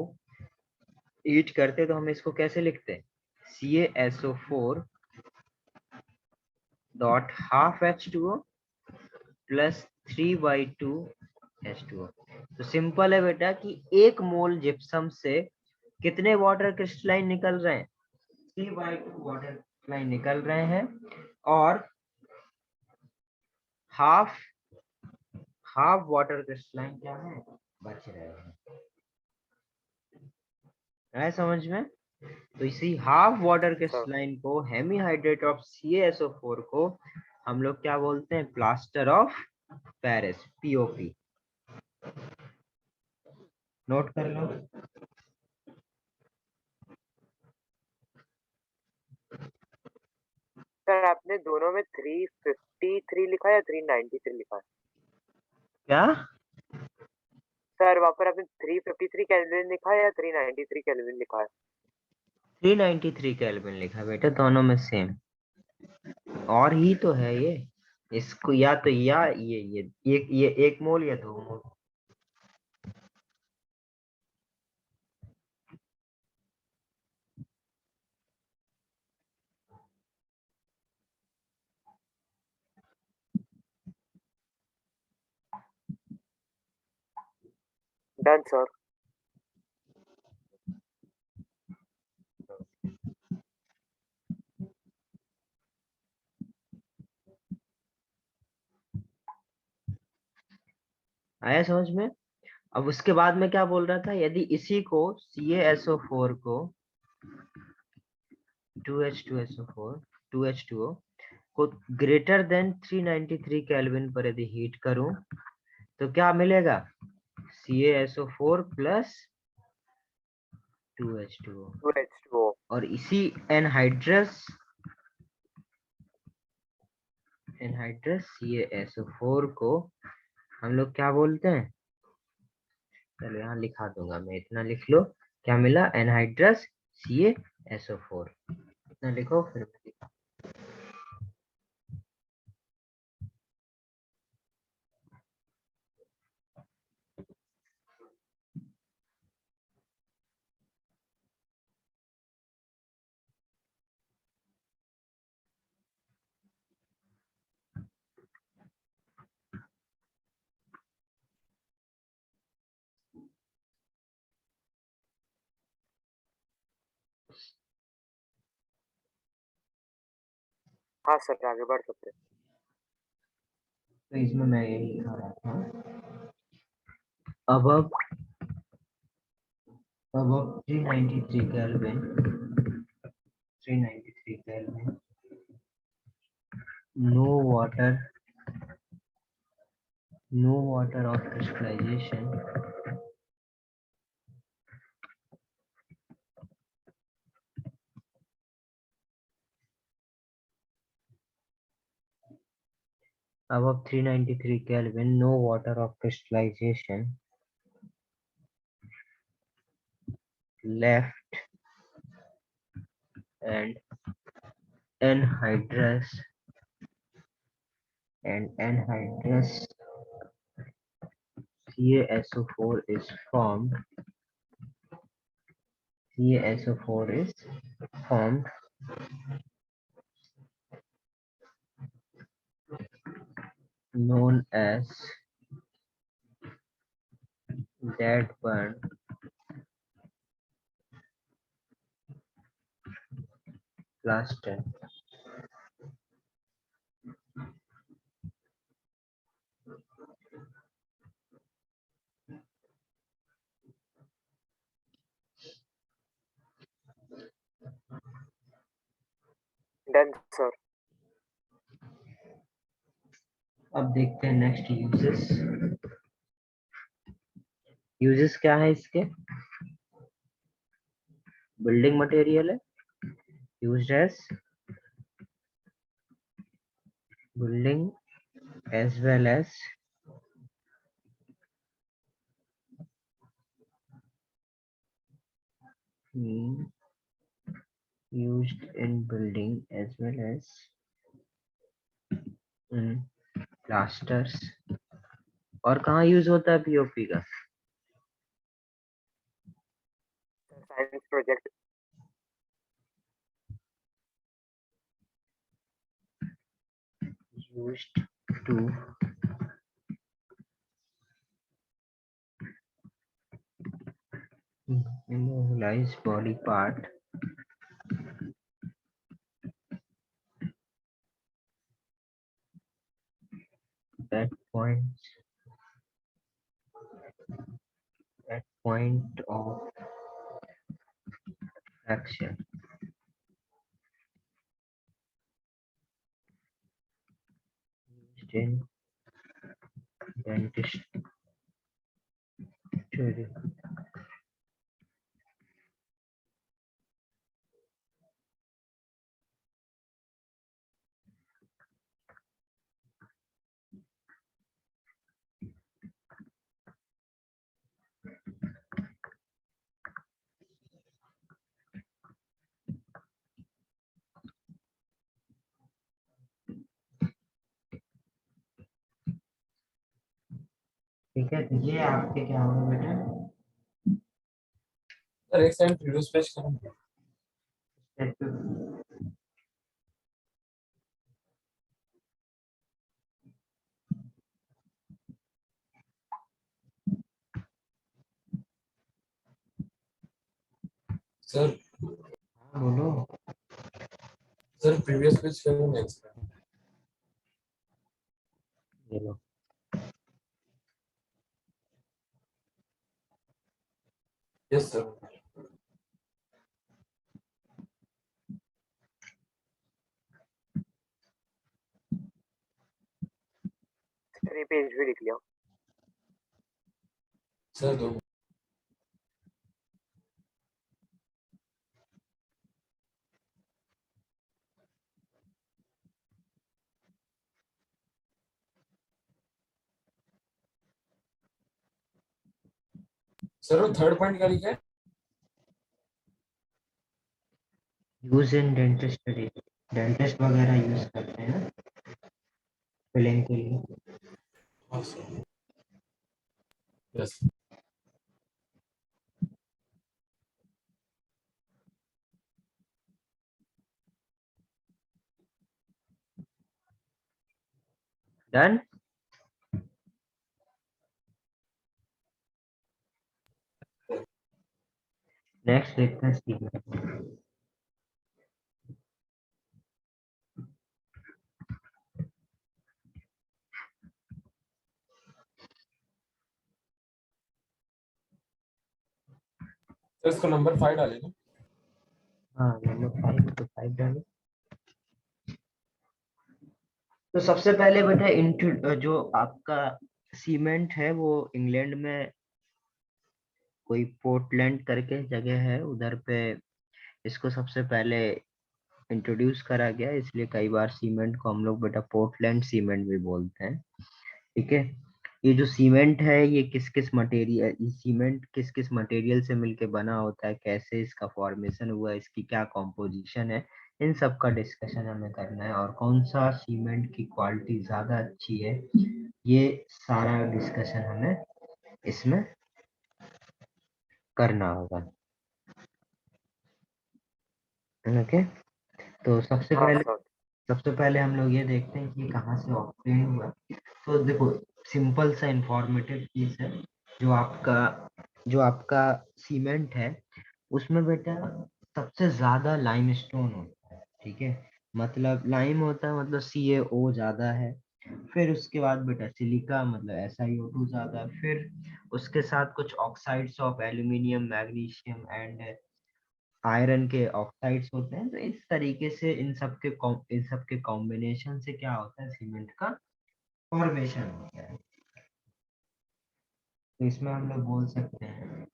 हीट करते तो हम इसको कैसे लिखते CaSO4 dot half H2O plus 3/2 H2O। तो सिंपल है बेटा कि 1 मोल जिप्सम से कितने वाटर क्रिस्टलाइन निकल रहे हैं 3/2 वाटर क्रिस्टलाइन निकल रहे हैं और हाफ वाटर क्रिस्टलाइन क्या है बच रहे हैं। है समझ में? तो इसी हाफ वाटर क्रिस्टलाइन को हेमीहाइड्रेट ऑफ CaSO4 को हम लोग क्या बोलते हैं plaster of Paris POP। Note कर लो। सर आपने दोनों में 353 लिखा है या 393 लिखा है? क्या सर वहाँ पर आपने 353 केल्विन लिखा है या 393 केल्विन लिखा है? 393 केल्विन लिखा बेटा, दोनों में सेम और ही तो है ये। इसको या तो ये 1 मोल या 2 मोल। Done sir. आया समझ में? अब उसके बाद में क्या बोल रहा था, यदि इसी को CaSO4 को 2H2O को ग्रेटर देन 393 केल्विन पर यदि हीट करूं तो क्या मिलेगा CaSO4 प्लस 2H2O और इसी एनहाइड्रस CaSO4 को हम लोग क्या बोलते हैं, चलो यहाँ लिखा दूंगा मैं, इतना लिख लो क्या मिला एनहाइड्रस CaSO4 इतना लिखो फिर हाँ सर आगे बढ़ सकते हैं। तो इसमें मैं ये लिखा रहा था above 393 Kelvin no water of crystallization above 393 Kelvin no water of crystallization left and anhydrous and anhydrous CaSO4 is formed. CaSO4 is formed known as Z1 cluster. Done sir. अब देखते हैं नेक्स्ट यूजेस। यूजेस क्या है इसके? Building material है, used as building as well as used in building as well as in plasters। और कहाँ use होता है पीओपी का? Science project. used to immobilize body part at point of action। used in dentistry। ठीक है, तो ये आपके क्या होगा बेटा? सर एक सेकंड प्रीवियस पेज करें। सर बोलो। सर प्रीवियस पेज करें नेक्स्ट। ये लो। Yes sir. सर ये पेज भी लिख लिया। सर दो। सर वो थर्ड पॉइंट क्या लिखा है? यूज इन डेंटिस्ट्री, डेंटिस्ट वगैरह यूज करते हैं ना फिलिंग के लिए। हाँ सर। यस। डन। नेक्स्ट देखते हैं सीमेंट। सर इसको नंबर 5 डालेगा। हाँ नंबर 5 तो 5 डालो। तो सबसे पहले बेटा जो आपका सीमेंट है वो इंग्लैंड में कोई पोर्टलैंड करके जगह है, उधर पे इसको सबसे पहले इंट्रोड्यूस करा गया, इसलिए कई बार सीमेंट को हम लोग बेटा पोर्टलैंड सीमेंट भी बोलते हैं। ठीक है, ये जो सीमेंट है ये किस किस मटेरियल, सीमेंट किस किस मटेरियल से मिलके बना होता है, कैसे इसका फॉर्मेशन हुआ, इसकी क्या कॉम्पोजिशन है, इन सब का डिस्कशन हमें करना है और कौन सा सीमेंट की क्वालिटी ज्यादा अच्छी है, ये सारा डिस्कशन हमें इसमें करना होगा। ओके, तो हाँ सर। सबसे पहले हम लोग ये देखते हैं कि कहाँ से ऑब्टेन हुआ। तो देखो, सिंपल सा इंफॉर्मेटिव चीज है। जो आपका सीमेंट है उसमें बेटा सबसे ज्यादा लाइमस्टोन होता है, ठीक है। मतलब लाइम होता है, मतलब CaO ज्यादा है। फिर उसके बाद बेटा सिलिका मतलब SiO2 ज्यादा है। फिर उसके साथ कुछ oxides of aluminium, magnesium and iron के ऑक्साइड्स होते हैं। तो इस तरीके से इन सब के कॉम्बिनेशन से क्या होता है, सीमेंट का फॉर्मेशन होता है। तो इसमें हम लोग बोल सकते हैं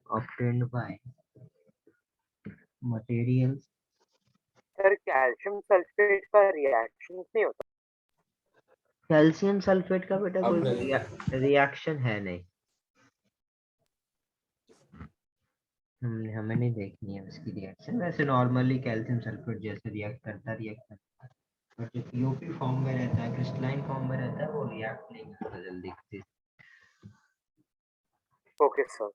obtained by materials। Sir calcium sulphate का रिएक्शन नहीं होता? कैल्शियम सल्फेट का बेटा अब कोई नहीं। रिएक्शन है नहीं, हमें नहीं देखनी है उसकी रिएक्शन। वैसे नॉर्मली कैल्शियम सल्फेट जैसे रिएक्ट करता है, बट जो पीओपी फॉर्म में रहता है, क्रिस्टलाइन फॉर्म में रहता है, वो रिएक्ट नहीं करता जल्दी से। Okay sir.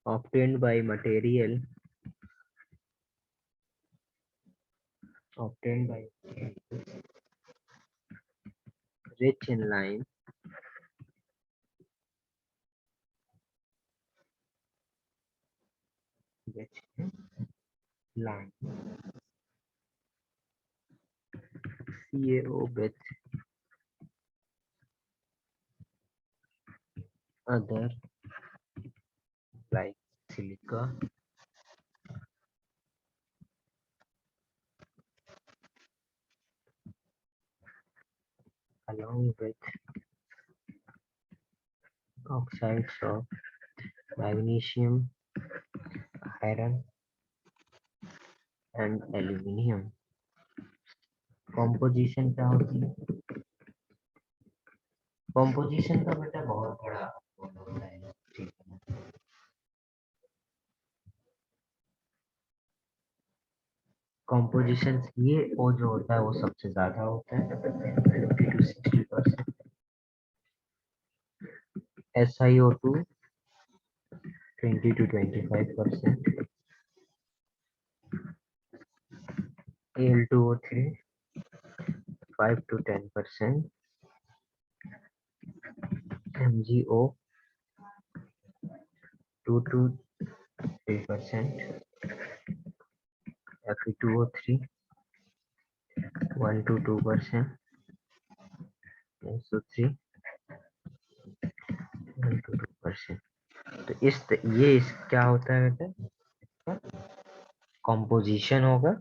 obtained by material obtained by rich in lime rich in lime CaO with other like silica along with oxides of magnesium, iron and aluminium। Composition क्या होती है? कॉम्पोजिशन का बेटा बहुत बड़ा होता है, ठीक है। कॉम्पोजिशन ये ओ जो होता है वो सबसे ज्यादा होता है 50 to 60%। SiO2 20 to 25%। Al2O3 5 to 10%। MgO 2 to 3%। Fe2O3 1 to 2%। SO3 1 to 2%। तो क्या होता है बेटा, कॉम्पोजिशन होगा,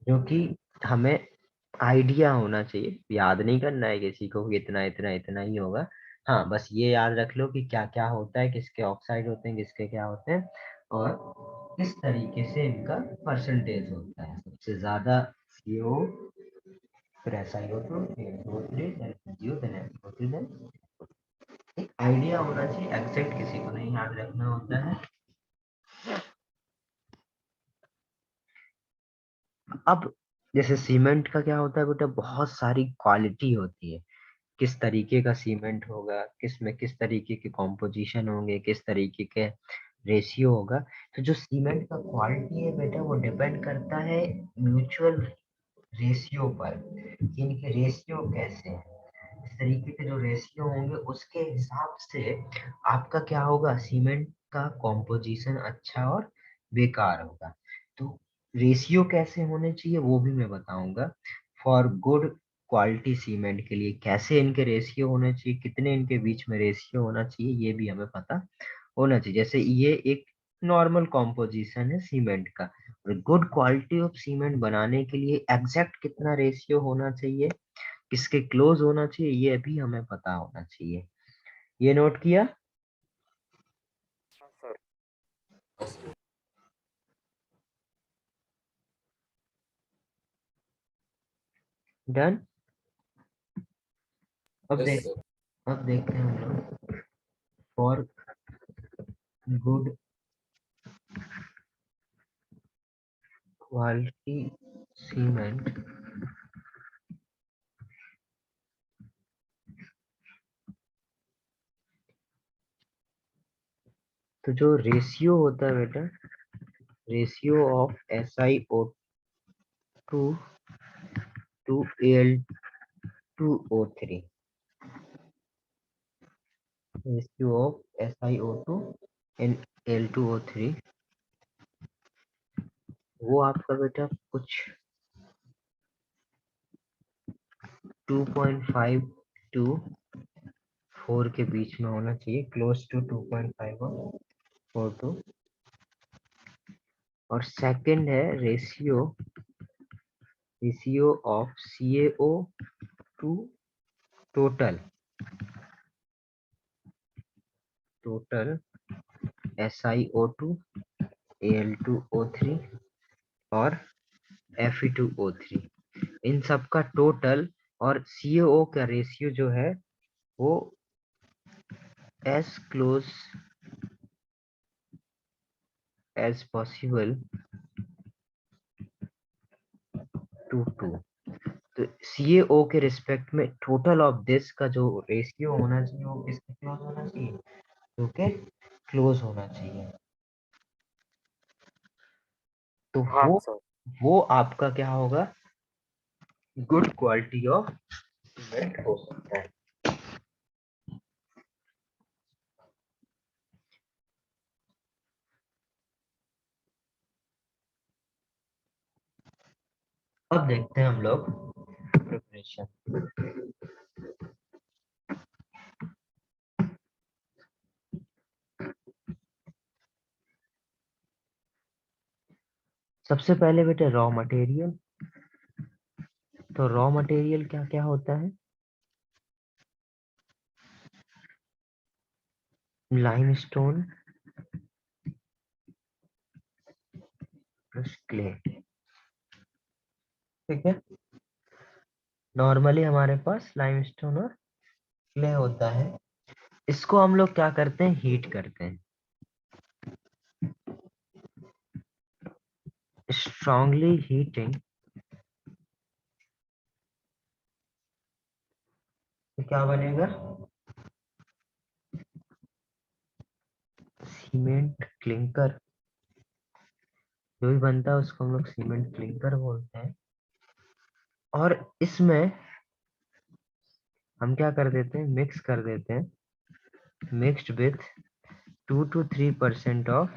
जो कि हमें आइडिया होना चाहिए, याद नहीं करना है किसी को कि इतना इतना इतना ही होगा। हाँ, बस ये याद रख लो कि क्या क्या होता है, किसके ऑक्साइड होते हैं, किसके क्या होते हैं, और किस तरीके से इनका परसेंटेज होता है। सबसे ज्यादा CO, फिर SiO2, फिर O3, then MgO, then SO3, then एक आइडिया होना चाहिए, एग्जैक्ट किसी को नहीं याद रखना होता है। अब जैसे सीमेंट का क्या होता है बेटा, बहुत सारी क्वालिटी होती है। किस तरीके का सीमेंट होगा, किस में किस तरीके के कॉम्पोजिशन होंगे, किस तरीके के रेशियो होगा। तो जो सीमेंट का क्वालिटी है बेटा, वो डिपेंड करता है म्यूचुअल रेशियो पर, कि इनके रेशियो कैसे हैं। इस तरीके के जो रेशियो होंगे उसके हिसाब से आपका क्या होगा, सीमेंट का कॉम्पोजिशन अच्छा और बेकार होगा। तो रेशियो कैसे होने चाहिए वो भी मैं बताऊंगा। फॉर गुड क्वालिटी सीमेंट के लिए कैसे इनके रेशियो होने चाहिए, कितने इनके बीच में रेशियो होना चाहिए, ये भी हमें पता होना चाहिए। जैसे ये एक नॉर्मल कॉम्पोजिशन है सीमेंट का, और गुड क्वालिटी ऑफ सीमेंट बनाने के लिए एग्जैक्ट कितना रेशियो होना चाहिए, किसके क्लोज होना चाहिए, ये भी हमें पता होना चाहिए। ये नोट किया? हाँ सर। डन। अब यस देख सर। अब देखते हैं हम लोग फॉर गुड क्वालिटी सीमेंट तो जो रेशियो होता है बेटा, ratio of SiO2 to Al2O3, ratio of SiO2 and Al2O3, वो आपका बेटा कुछ 2.5 टू 4 के बीच में होना चाहिए, क्लोज टू 2.5 और 4 टू। और सेकंड है ratio of CaO to total SiO2 Al2O3 और Fe2O3, इन सब का टोटल और CaO का रेशियो जो है वो as close as possible to 2। तो CaO के रिस्पेक्ट में टोटल ऑफ दिस का जो रेशियो होना चाहिए वो किसके क्लोज होना चाहिए, तो के क्लोज होना चाहिए। तो हाँ सर। वो आपका क्या होगा, गुड क्वालिटी ऑफ सीमेंट हो सकता है। अब देखते हैं हम लोग प्रिपरेशन। सबसे पहले बेटे रॉ मटेरियल, तो रॉ मटेरियल क्या क्या होता है, लाइमस्टोन प्लस क्ले, ठीक है। नॉर्मली हमारे पास लाइमस्टोन और क्ले होता है, इसको हम लोग क्या करते हैं, हीट करते हैं, स्ट्रांगली हीटिंग। तो क्या बनेगा, सीमेंट क्लिंकर, जो भी बनता है उसको हम लोग सीमेंट क्लिंकर बोलते हैं। और इसमें हम क्या कर देते हैं, मिक्स कर देते हैं, mixed with 2 to 3% of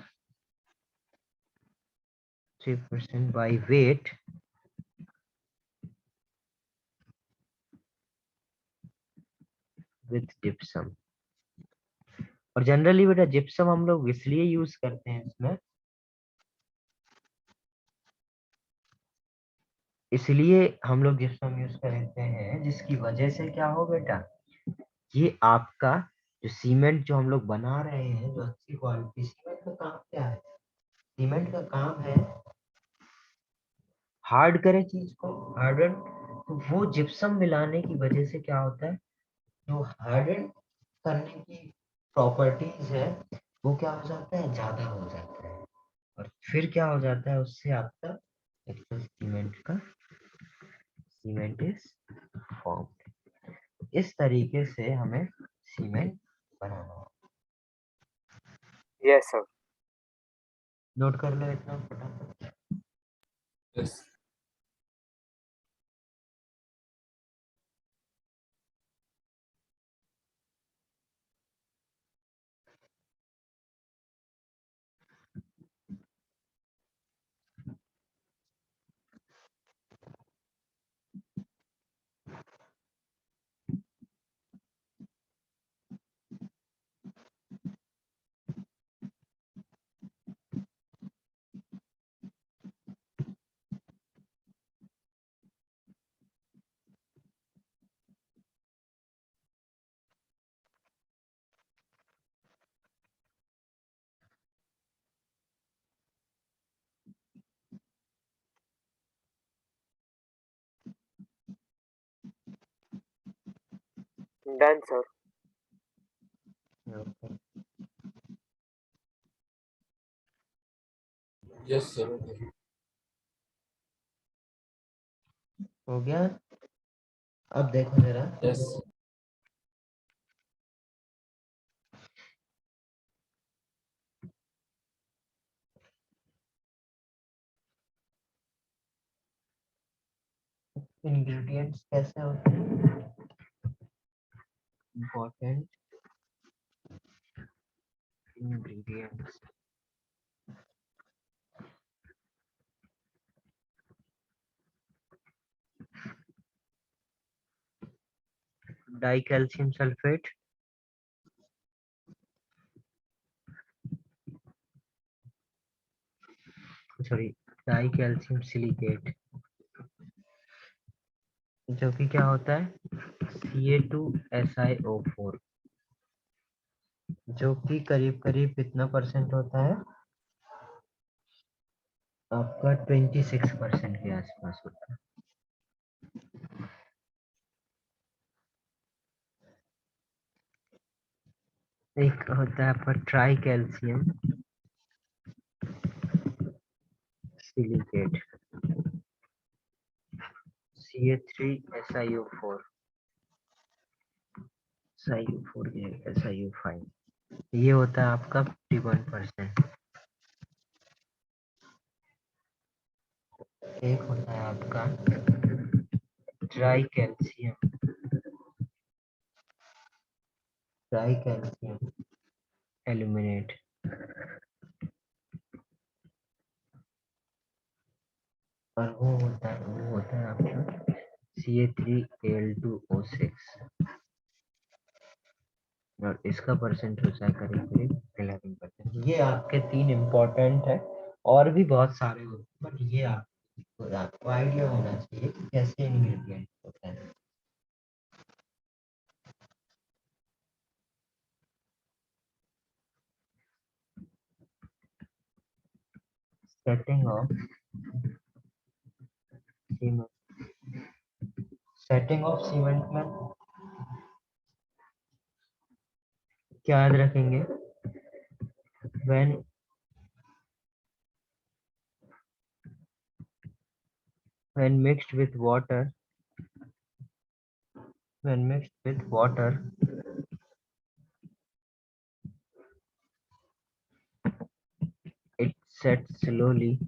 3% by wait with gypsum. और जनरली बेटा जिप्सम हम लोग इसलिए यूज करते हैं इसमें, इसलिए हम लोग जिप्सम यूज करते हैं जिसकी वजह से क्या हो बेटा, ये आपका जो सीमेंट जो हम लोग बना रहे हैं, जो अच्छी क्वालिटी, सीमेंट का काम क्या है, सीमेंट का काम है हार्ड करे चीज को, हार्डन। तो वो जिप्सम मिलाने की वजह से क्या होता है, जो हार्डन करने की प्रॉपर्टीज है वो क्या हो जाता है, ज्यादा हो जाता है। और फिर क्या हो जाता है, उससे आपका एक्चुअल सीमेंट इज फॉर्म। इस तरीके से हमें सीमेंट बनाना है। Yes sir. नोट कर लो इतना फटाफट। Yes. Done sir. Yes sir okay. हो गया। अब देखो जरा, यस इंग्रेडिएंट्स कैसे होते हैं, important ingredients. Die calcium sulphate, sorry, die calcium silicate, जो कि क्या होता है CA2SiO4, जो कि करीब करीब कितना परसेंट होता है आपका, 26% के आसपास होता है। एक होता है आपका try calcium silicate, CA3SiO4, SiO4 SiO5, ये होता है आपका 51%। एक होता है आपका try calcium, try calcium aluminate, और वो होता है आपका CA3Al2O6, और इसका परसेंट होता है करीब करीब 11%। ये आपके 3 इम्पोर्टेंट है, और भी बहुत सारे होते हैं, बट ये आपको आइडिया होना चाहिए कि कैसे इंग्रेडिएंट होते हैं। Setting of cement, setting of cement में क्या याद रखेंगे, when mixed with water, when mixed with water, it sets slowly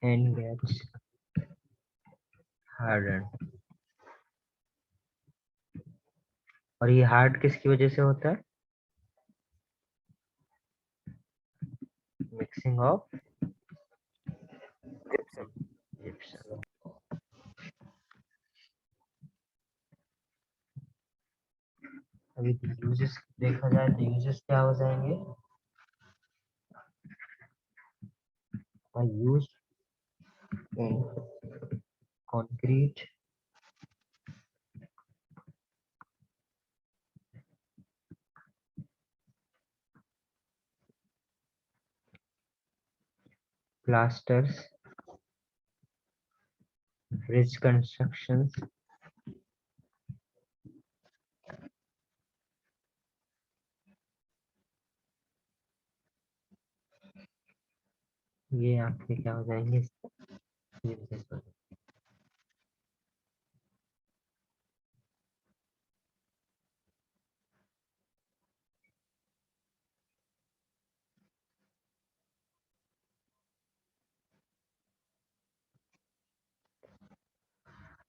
and gets hardened। और ये हार्ड किसकी वजह से होता है, मिक्सिंग ऑफ जिप्सम। जिप्सम। अभी यूजेस देखा जाए तो यूजेस क्या हो जाएंगे, are used in concrete, plasters, bridge constructions, ये आपके क्या हो जाएंगे, uses हो जाएंगे।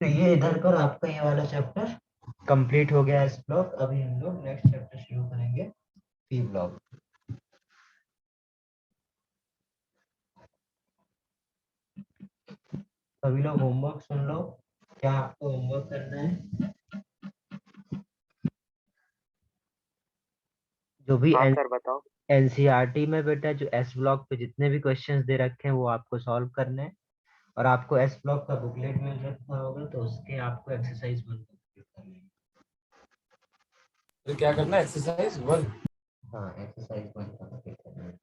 तो ये इधर पर आपका ये वाला चैप्टर कंप्लीट हो गया इस ब्लॉक। अभी हम लोग नेक्स्ट चैप्टर शुरू करेंगे, पी ब्लॉक। सभी लोग होमवर्क सुन लो, क्या आपको होमवर्क करना है, जो भी हाँ सर बताओ। एनसीईआरटी में बेटा जो एस ब्लॉक पे जितने भी क्वेश्चंस दे रखे हैं वो आपको सॉल्व करने हैं, और आपको एस ब्लॉक का बुकलेट मिल रखा होगा तो उसके आपको एक्सरसाइज 1 कंप्लीट करनी है। तो क्या करना है, एक्सरसाइज 1। हाँ, एक्सरसाइज 1 कंप्लीट करनी है।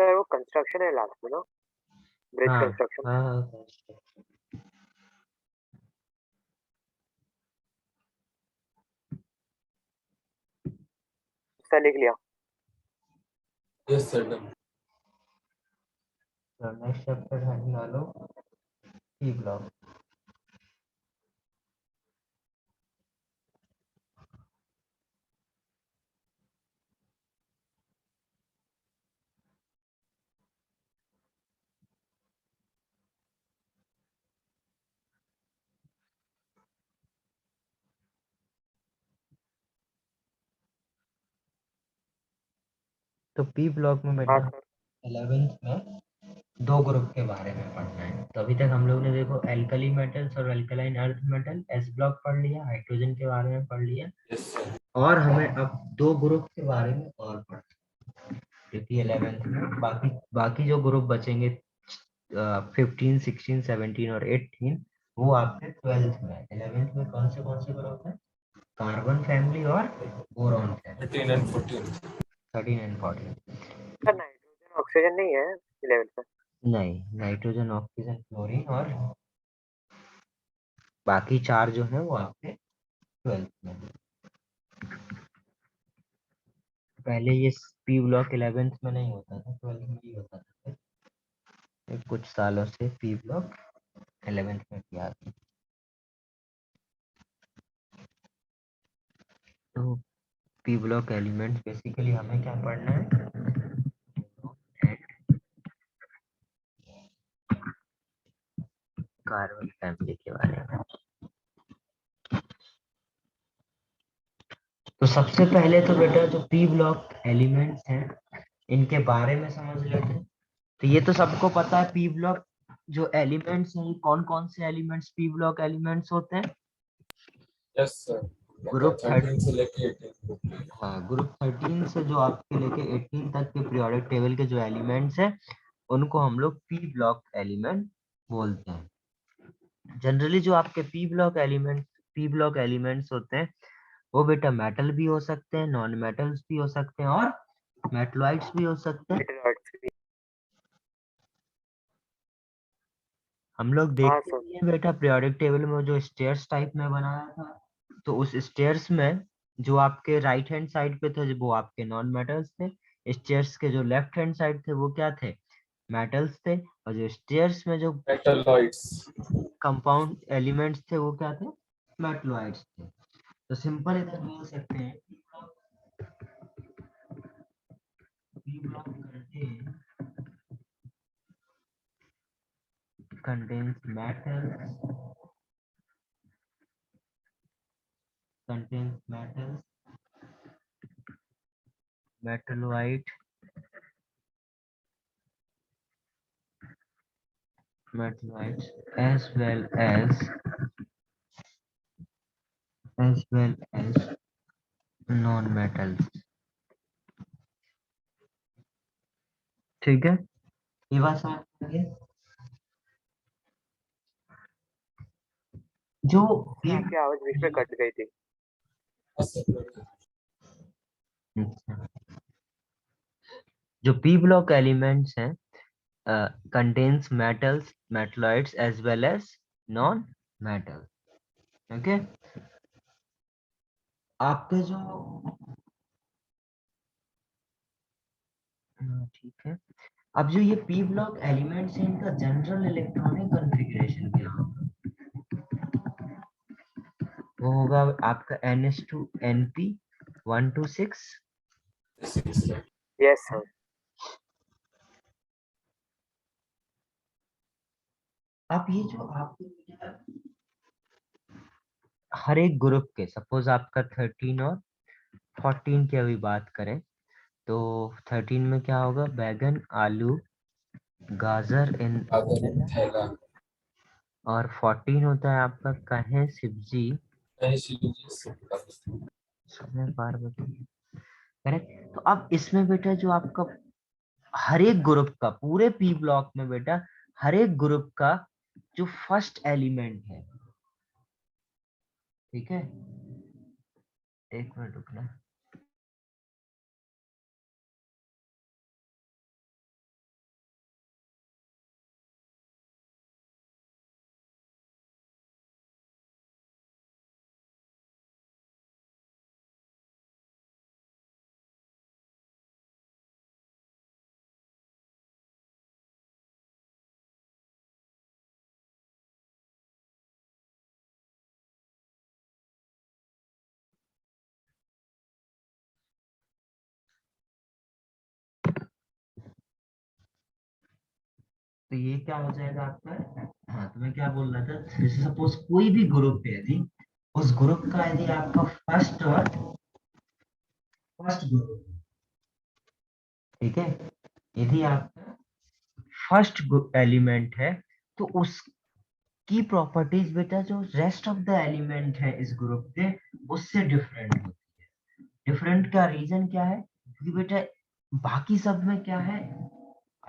सर वो कंस्ट्रक्शन है लास्ट में ना, ब्रिज हाँ कंस्ट्रक्शन। हाँ हाँ, सर लिख लिया। Yes sir done. तो नेक्स्ट चैप्टर है डालो पी ब्लॉक। तो पी ब्लॉक में हाँ बेटा सर। 11th में दो ग्रुप के बारे में पढ़ना है। तो अभी तक हम लोग ने देखो एल्कली मेटल्स और alkaline earth metal S block पढ़ लिया, हाइड्रोजन के बारे में पढ़ लिया, यस सर। और हमें अब दो ग्रुप के बारे में और पढ़ना है, क्योंकि 11th में बाकी बाकी जो ग्रुप बचेंगे 15, 16, 17 और 18 वो आपके 12th में। 11th में कौन से ग्रुप है? कार्बन फैमिली और boron family, 13 and 14। 13 and 14। Sir nitrogen oxygen नहीं है 11th में? नहीं, नाइट्रोजन ऑक्सीजन क्लोरीन और बाकी चार जो है वो आपके 12th में। पहले ये पी ब्लॉक 11th में नहीं होता था, 12th में ही होता था। फिर कुछ सालों से पी ब्लॉक 11th में किया था। तो पी ब्लॉक एलिमेंट बेसिकली हमें क्या पढ़ना है? कार्बन फैमिली के बारे में। तो सबसे पहले तो बेटा जो पी ब्लॉक एलिमेंट्स हैं इनके बारे में समझ लेते हैं। तो ये तो सबको पता है पी ब्लॉक जो एलिमेंट्स हैं, कौन कौन से एलिमेंट्स पी ब्लॉक एलिमेंट्स होते हैं? Yes sir. ग्रुप 13 से लेके 18। हाँ, ग्रुप 13 से जो आपके लेके 18 तक के पीरियोडिक टेबल के जो एलिमेंट्स हैं उनको हम लोग पी ब्लॉक एलिमेंट बोलते हैं। जनरली जो आपके पी ब्लॉक एलिमेंट्स होते हैं वो बेटा मेटल भी हो सकते हैं, नॉन मेटल्स भी हो सकते हैं और मेटलॉइड्स भी हो सकते हैं। मेटलॉइड्स भी। हम लोग हाँ देखते सर। भी हैं बेटा पीरियोडिक टेबल में जो स्टेयर्स टाइप में बनाया था, तो उस स्टेयर्स में जो आपके राइट हैंड साइड पे थे वो आपके नॉन मेटल्स थे, स्टेयर्स के जो लेफ्ट हैंड साइड थे वो क्या थे? मेटल्स थे, और जो स्टेयर्स में जो मेटलॉइड्स। कंपाउंड एलिमेंट्स थे वो क्या थे? मेटलॉइड्स थे। तो सिंपल इधर बोल सकते हैं P block contains metals, metalloid, metalloids as well as non-metals। ठीक है, ये बात समझ में आ गई? जो सर आपकी आवाज बीच में कट गई थी। Yes sir. अच्छा, जो पी ब्लॉक एलिमेंट्स हैं contains metals, metalloids as well as non-metals। Okay, आपके जो ठीक है, अब जो ये पी ब्लॉक एलिमेंट्स हैं इनका जनरल इलेक्ट्रॉनिक कॉन्फ़िगरेशन क्या होगा? वो होगा आपका NH2NP126। Yes sir. अब ये जो आपके हर एक ग्रुप के, सपोज आपका 13 और 14 की अभी बात करें तो 13 में क्या होगा? बैगन, आलू, गाजर इन अगर थैला। और 14 होता है आपका कहें सब्जी, समय पार्वती। करेक्ट। तो अब इसमें बेटा जो आपका हर एक ग्रुप का, पूरे पी ब्लॉक में बेटा हर एक ग्रुप का जो फर्स्ट एलिमेंट है, ठीक है, एक मिनट रुकना। तो ये क्या हो जाएगा आपका। हाँ, तो मैं क्या बोल रहा था, जैसे सपोज कोई भी ग्रुप है, यदि उस ग्रुप का यदि आपका फर्स्ट ग्रुप, ठीक है, यदि आपका फर्स्ट एलिमेंट है तो उसकी प्रॉपर्टीज बेटा जो रेस्ट ऑफ द एलिमेंट है इस ग्रुप के उससे डिफरेंट होती है। डिफरेंट का रीजन क्या है, क्योंकि बेटा बाकी सब में क्या है,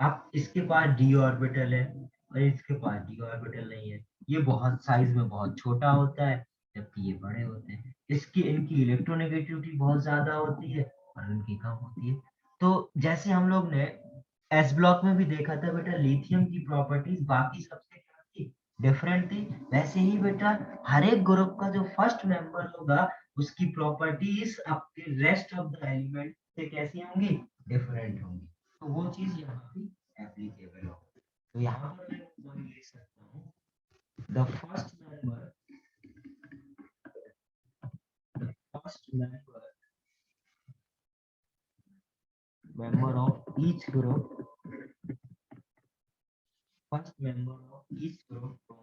आप इसके पास डी ऑर्बिटल है और इसके पास डी ऑर्बिटल नहीं है, ये बहुत साइज में बहुत छोटा होता है जबकि ये बड़े होते हैं, इनकी इलेक्ट्रोनेगेटिविटी बहुत ज्यादा होती है और इनकी कम होती है। तो जैसे हम लोग ने एस ब्लॉक में भी देखा था बेटा, लिथियम की प्रॉपर्टीज बाकी सबसे क्या थी, डिफरेंट थी, वैसे ही बेटा हर एक ग्रुप का जो फर्स्ट मेंबर होगा उसकी प्रॉपर्टीज आपके रेस्ट ऑफ द एलिमेंट से कैसी होंगी, डिफरेंट होंगी। तो वो चीज यहाँ पे एप्लीकेबल हो। तो यहाँ पर मैं पॉइंट लिख सकता हूँ, the first member of each group, first member of each group from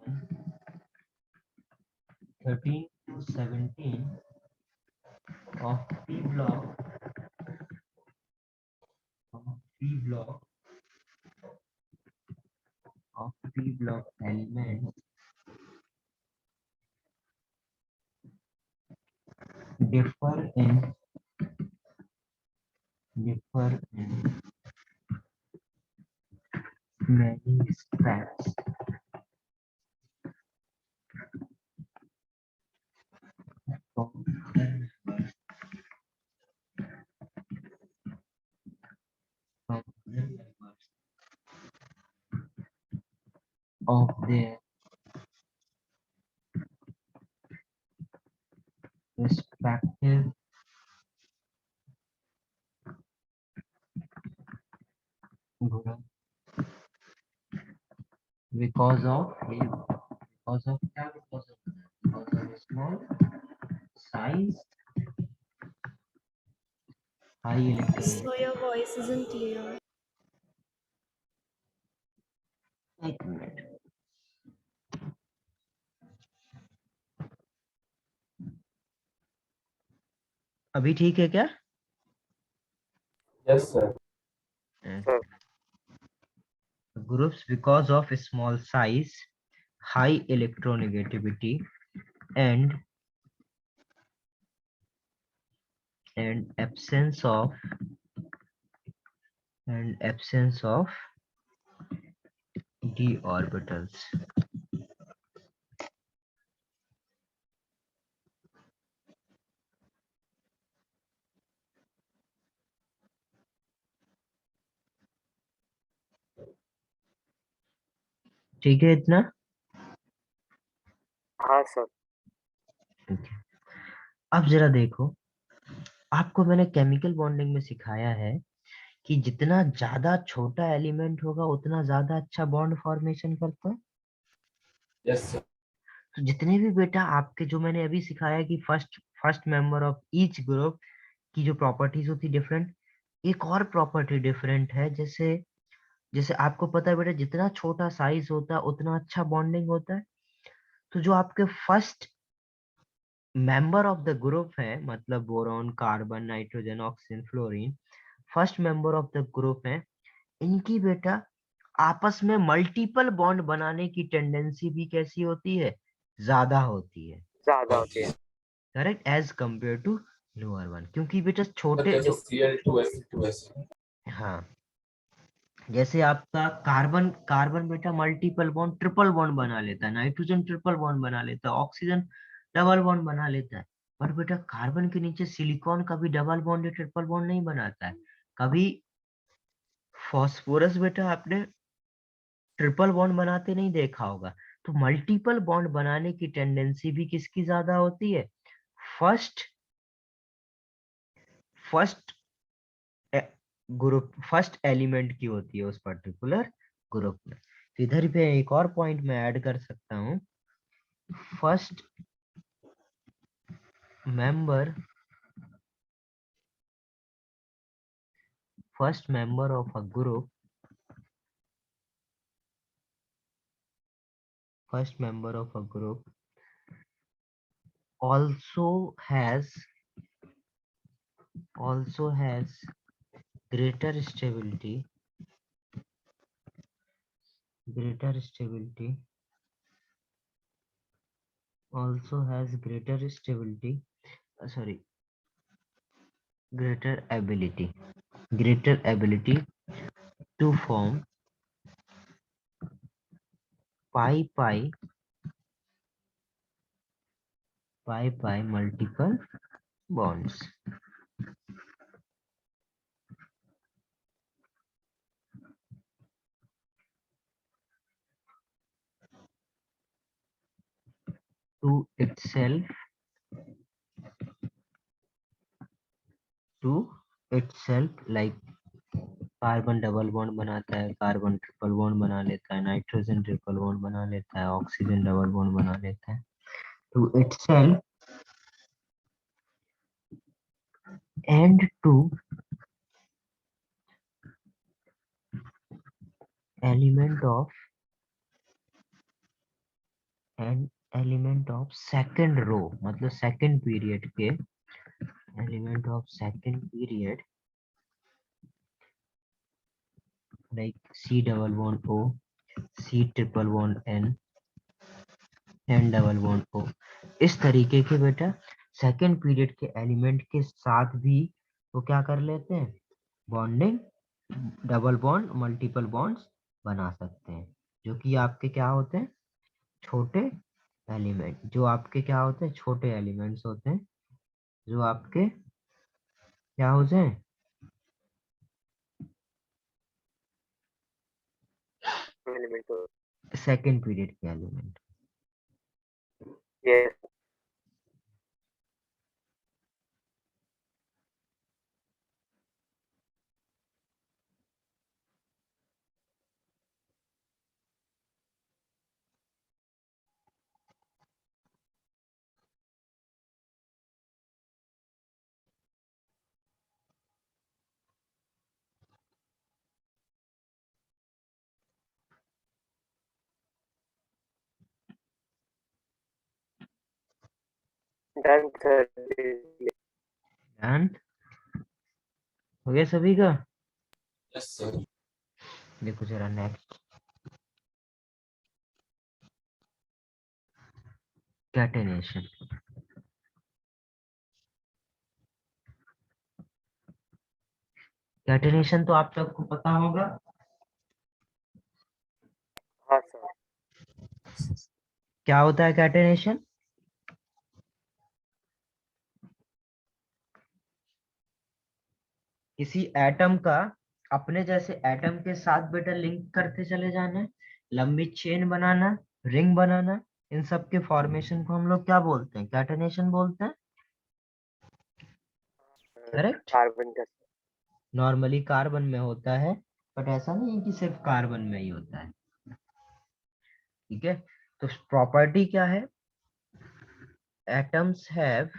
13 to 17 of P block elements differ in many respects from other members of their respective group because of small size, high electronic. So your voice isn't clear. एक minute, अभी ठीक है क्या? Yes, sir. Sir Groups because of small size, high electronegativity and absence of d orbitals. ठीक है इतना? हाँ sir. अब जरा देखो, आपको मैंने केमिकल बॉन्डिंग में सिखाया है कि जितना ज्यादा छोटा एलिमेंट होगा उतना ज्यादा अच्छा बॉन्ड फॉर्मेशन करता है। Yes, sir. तो जितने भी बेटा आपके जो मैंने अभी सिखाया कि first member of each group की जो प्रॉपर्टीज होती डिफरेंट, एक और प्रॉपर्टी डिफरेंट है, जैसे जैसे आपको पता है बेटा जितना छोटा साइज होता है उतना अच्छा बॉन्डिंग होता है। तो जो आपके first member of the group है, मतलब boron, carbon, nitrogen, oxygen, fluorine, first member of the group है, इनकी बेटा आपस में मल्टीपल बॉन्ड बनाने की टेंडेंसी भी कैसी होती है, ज्यादा होती है, ज्यादा होती है। Correct, as compare to lower one, क्योंकि बेटा Sir, छोटे जैसे जो, Cl2S2S. हाँ, जैसे आपका कार्बन बेटा मल्टीपल बॉन्ड ट्रिपल बॉन्ड बना लेता है, नाइट्रोजन ट्रिपल बॉन्ड बना लेता है, ऑक्सीजन डबल बॉन्ड बना लेता है, पर बेटा कार्बन के नीचे सिलिकॉन कभी डबल बॉन्ड या ट्रिपल बॉन्ड नहीं बनाता है। कभी फास्फोरस बेटा आपने ट्रिपल बॉन्ड बनाते नहीं देखा होगा। तो मल्टीपल बॉन्ड बनाने की टेंडेंसी भी किसकी ज्यादा होती है, first first group, first element की होती है उस पर्टिकुलर ग्रुप में। तो इधर पे एक और पॉइंट मैं ऐड कर सकता हूँ, first member of a group first member of a group also has greater stability also has greater ability to form pi multiple bonds. to itself like carbon double bond बनाता है, carbon triple bond बना लेता है, nitrogen triple bond बना लेता है, oxygen double bond बना लेता है, to itself and to element of second row, मतलब second period के element of second period like C double bond O, C triple bond N double bond O, इस तरीके के बेटा सेकेंड पीरियड के एलिमेंट के साथ भी वो क्या कर लेते हैं, bonding double bond multiple bonds बना सकते हैं, जो कि आपके क्या होते हैं, छोटे एलिमेंट, जो आपके क्या होते हैं, छोटे एलिमेंट्स होते हैं, जो आपके क्या होते हैं, एलिमेंट तो सेकेंड पीरियड के element. Yes done sir. Done हो गया सभी का। Yes sir. देखो जरा नेक्स्ट कैटेनेशन। कैटेनेशन तो आप सबको पता होगा। हाँ सर। क्या होता है कैटेनेशन? किसी एटम का अपने जैसे एटम के साथ बेटा लिंक करते चले जाना, लंबी चेन बनाना, रिंग बनाना, इन सब के फॉर्मेशन को हम लोग क्या बोलते हैं, कैटेनेशन बोलते हैं। करेक्ट। कार्बन का नॉर्मली कार्बन में होता है, बट ऐसा नहीं है कि सिर्फ कार्बन में ही होता है। ठीक है, तो प्रॉपर्टी क्या है, एटम्स हैव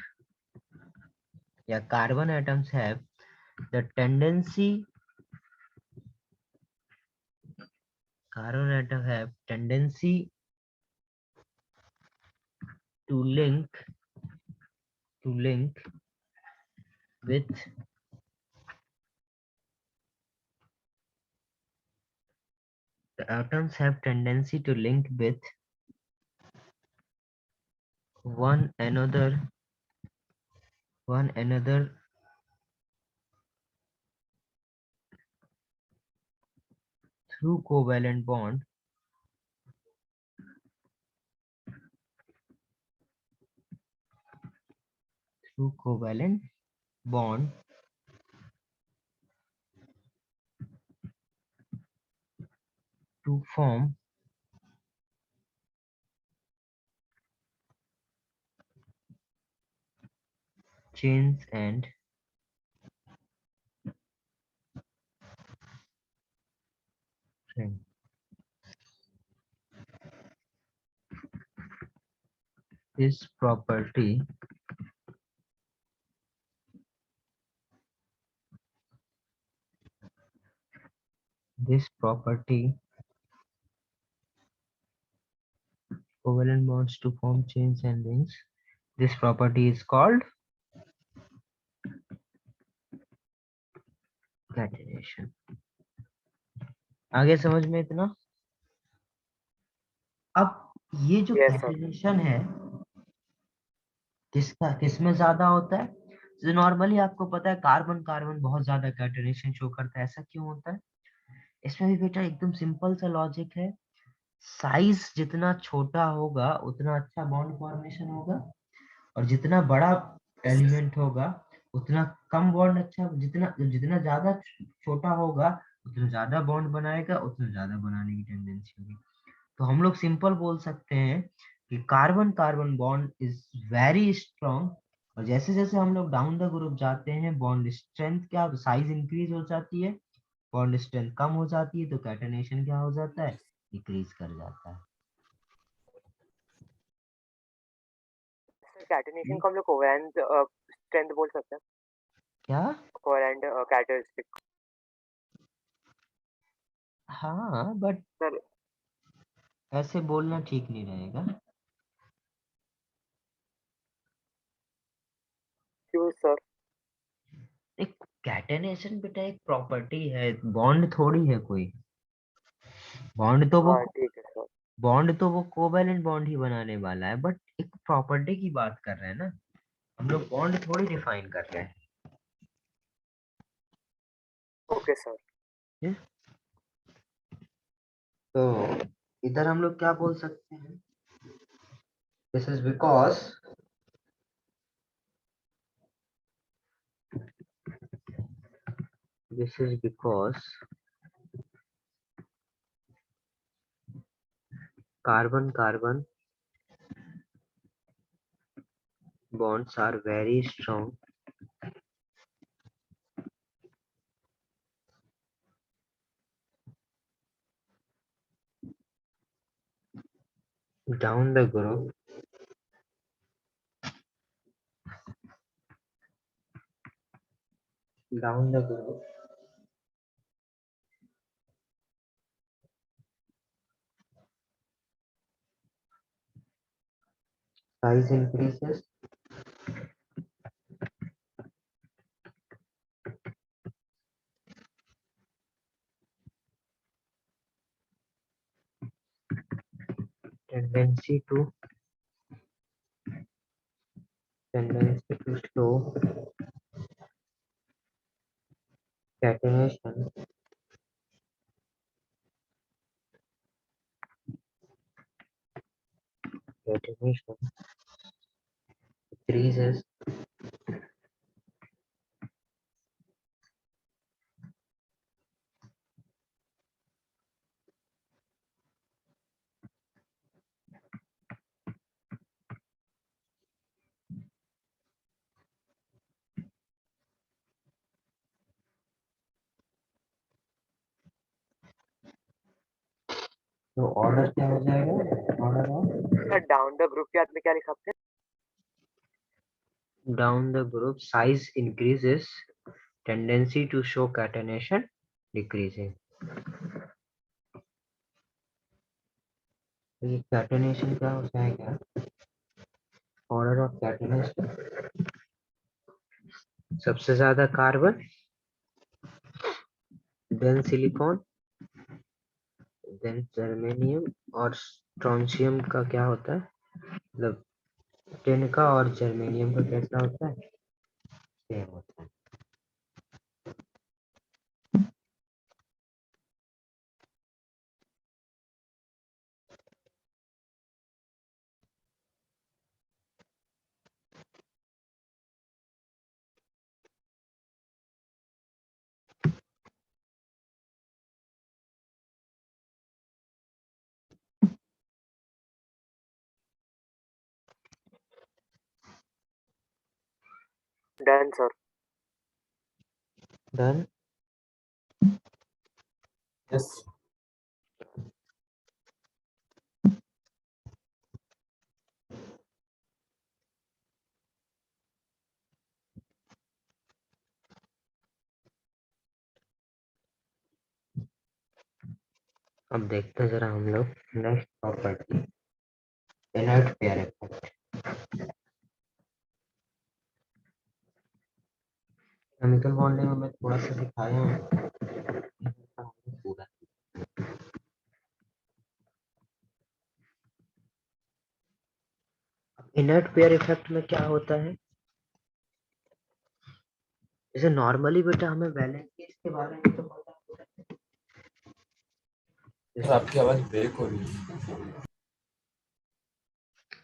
या carbon atoms have the tendency, carbon atom have tendency to link with the atoms have tendency to link with one another through covalent bond to form chains and string. This property covalent bonds to form chains and rings. This property is called catenation. आगे समझ में इतना? अब ये जो Yes, sir. Catenation है किसमें ज्यादा होता है? तो नॉर्मली आपको पता है कार्बन कार्बन बहुत ज्यादा कैटेनेशन शो करता है। ऐसा क्यों होता है? इसमें भी बेटा एकदम सिंपल सा लॉजिक है। साइज जितना छोटा होगा उतना अच्छा बॉन्ड फॉर्मेशन होगा, और जितना बड़ा एलिमेंट होगा उतना कम बॉन्ड अच्छा, जितना जितना ज्यादा छोटा होगा उतना ज्यादा बॉन्ड बनाएगा, उतना ज्यादा बनाने की टेंडेंसी होगी। तो हम लोग सिंपल बोल सकते हैं कि carbon carbon bond is very strong, और जैसे जैसे हम लोग डाउन द ग्रुप जाते हैं बॉन्ड स्ट्रेंथ क्या, साइज इंक्रीज हो जाती है, बॉन्ड स्ट्रेंथ कम हो जाती है, तो कैटेनेशन क्या हो जाता है, डिक्रीज कर जाता है। Sir, catenation को हम लोग कोवेलेंट स्ट्रेंथ बोल सकते हैं, क्या? Covalent characteristic. हाँ बट सर ऐसे बोलना ठीक नहीं रहेगा। क्यों सर? एक कैटेनेशन बेटा एक प्रॉपर्टी है, बॉन्ड थोड़ी है कोई। बॉन्ड तो वो हाँ ठीक है सर। बॉन्ड तो वो कोवैलेंट बॉन्ड ही बनाने वाला है, बट एक प्रॉपर्टी की बात कर रहे हैं ना, हम लोग बॉन्ड थोड़ी डिफाइन कर रहे हैं। Okay sir. ठीक? तो इधर हम लोग क्या बोल सकते हैं, this is because this is because carbon carbon bonds are very strong down the group down the group size increases tendency to show catenation decreases तो ऑर्डर क्या हो जाएगा, order of sir down the group के बाद में क्या लिख सकते हैं? down the group size increases, tendency to show catenation decreasing। तो ये catenation क्या हो जाएगा, ऑर्डर ऑफ कैटेनेशन सबसे ज्यादा carbon, then silicon, then germanium, और स्ट्रोंशियम का क्या होता है, मतलब टिन का और जर्मेनियम का कैसा होता है, सेम होता है। Done sir. डन। यस। अब देखते हैं जरा हम लोग next property. Inert pair effect chemical bonding में मैं थोड़ा सा दिखाया हूँ पूरा। इनर्ट पेयर इफेक्ट में क्या होता है, जैसे नॉर्मली बेटा हमें वैलेंस केस के बारे में तो पता होता है। सर आपकी आवाज ब्रेक हो रही है।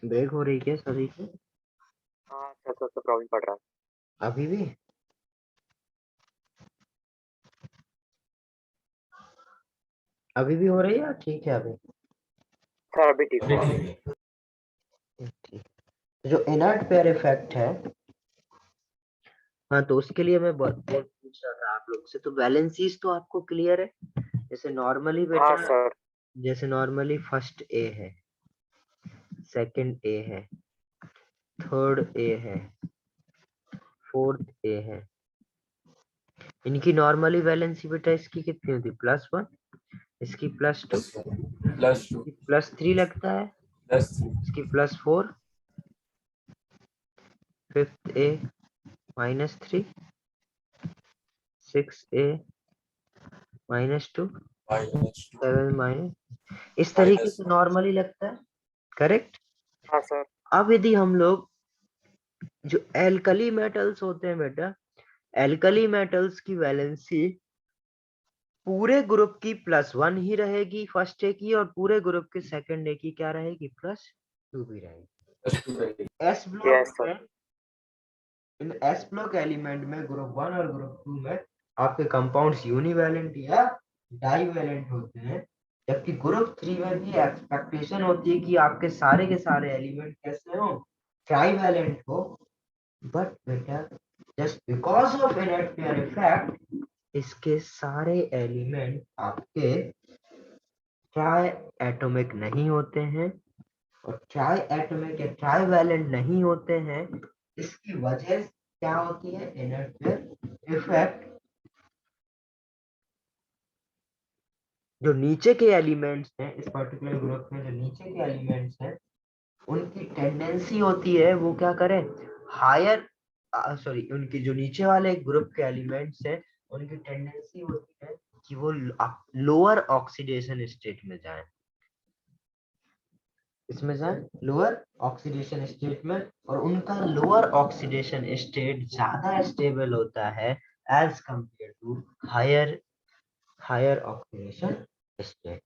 ब्रेक हो रही है सभी की हाँ सर थोड़ा सा प्रॉब्लम पड़ रहा है। अभी भी? अभी भी हो रही है, ठीक है अभी? सर अभी ठीक अभी हुआ। ठीक है। ठीक। जो इनर्ट पेयर इफेक्ट है, हाँ तो उसके लिए मैं बहुत पूछ रहा था आप लोग से, तो वैलेंसीज तो आपको क्लियर है? जैसे नॉर्मली हाँ बेटा, सर। जैसे नॉर्मली फर्स्ट ए है, सेकंड ए है, थर्ड ए है, फोर्थ ए है, इनकी नॉर्मली वैलेंसी बेटा इसकी कितनी होती है? +1, इसकी +2, +2 +3 लगता है, +3 इसकी +4, फिफ्थ ए -3, 6a -2, -2 7 इस तरीके से -1 नॉर्मली लगता है, करेक्ट? हाँ सर। अब यदि हम लोग जो एल्कली मेटल्स होते हैं बेटा, एल्कली मेटल्स की वैलेंसी पूरे ग्रुप की +1 ही रहेगी फर्स्ट ए की, और पूरे ग्रुप के सेकंड ए की क्या रहेगी? +2 भी रहेगी। +2 रहेगी। S block yes sir. में, इन एस ब्लॉक एलिमेंट में ग्रुप 1 और ग्रुप 2 में आपके कंपाउंड्स यूनिवैलेंट या डाईवैलेंट होते हैं, जबकि ग्रुप 3 में भी एक्सपेक्टेशन होती है कि आपके सारे के सारे एलिमेंट कैसे हो? ट्राईवैलेंट हो। बट बेटा just because of inert pair effect इसके सारे एलिमेंट आपके ट्राई एटॉमिक नहीं होते हैं, और ट्राई एटॉमिक या ट्राईवैलेंट नहीं होते हैं। इसकी वजह क्या होती है? Inert pair effect. जो नीचे के एलिमेंट्स हैं इस पर्टिकुलर ग्रुप में, जो नीचे के एलिमेंट्स हैं उनकी टेंडेंसी होती है वो क्या करें? हायर, सॉरी, उनकी जो नीचे वाले ग्रुप के एलिमेंट्स हैं उनकी टेंडेंसी होती है कि वो लोअर ऑक्सीडेशन स्टेट में जाएं, इसमें जाएं लोअर ऑक्सीडेशन स्टेट में, और उनका लोअर ऑक्सीडेशन स्टेट ज्यादा स्टेबल होता है as compare to higher higher oxidation state.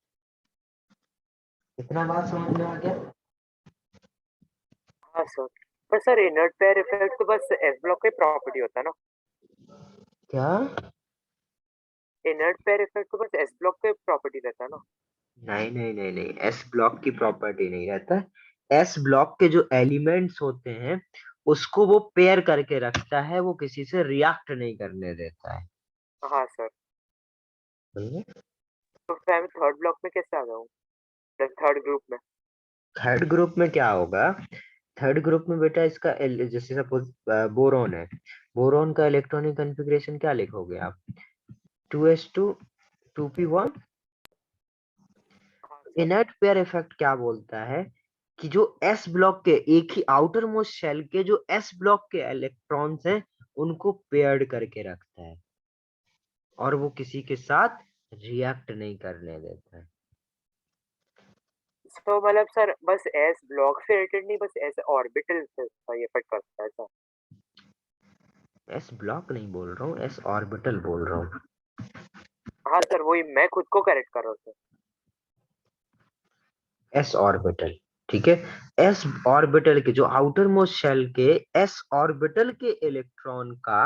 इतना बात समझ में आ गया? हाँ सर। पर सर इनर्ट पेयर इफेक्ट तो बस एस ब्लॉक का प्रॉपर्टी होता है ना? क्या? इनर्ट पेयर इफेक्ट तो बस एस ब्लॉक का प्रॉपर्टी रहता है ना? नहीं नहीं नहीं नहीं, एस ब्लॉक की प्रॉपर्टी नहीं रहता है। एस ब्लॉक के जो एलिमेंट्स होते हैं उसको वो पेयर करके रखता है, वो किसी से रिएक्ट नहीं करने देता है। हाँ सर। समझे? तो फिर मैं थर्ड ब्लॉक में कैसे आ जाऊँ? थर्ड ग्रुप में? थर्ड ग्रुप में क्या होगा? थर्ड ग्रुप में बेटा इसका जैसे सपोज बोरोन है, बोरोन का इलेक्ट्रॉनिक कॉन्फ़िगरेशन क्या लिखोगे आप? 2s2 2p1। हाँ सर। इनर्ट पेयर इफेक्ट क्या बोलता है कि जो एस ब्लॉक के एक ही आउटर मोस्ट शेल के जो एस ब्लॉक के इलेक्ट्रॉन्स हैं उनको पेयर्ड करके रखता है, और वो किसी के साथ रिएक्ट नहीं करने देता है। तो मतलब सर बस एस ब्लॉक से रिलेटेड नहीं, बस एस ऑर्बिटल से ये इफेक्ट करता है सर? एस ब्लॉक नहीं बोल रहा हूँ, एस ऑर्बिटल बोल रहा हूँ। हाँ सर वही मैं खुद को करेक्ट कर रहा हूँ सर। एस ऑर्बिटल, ठीक है। एस ऑर्बिटल के जो आउटर मोस्ट शेल के एस ऑर्बिटल के इलेक्ट्रॉन का,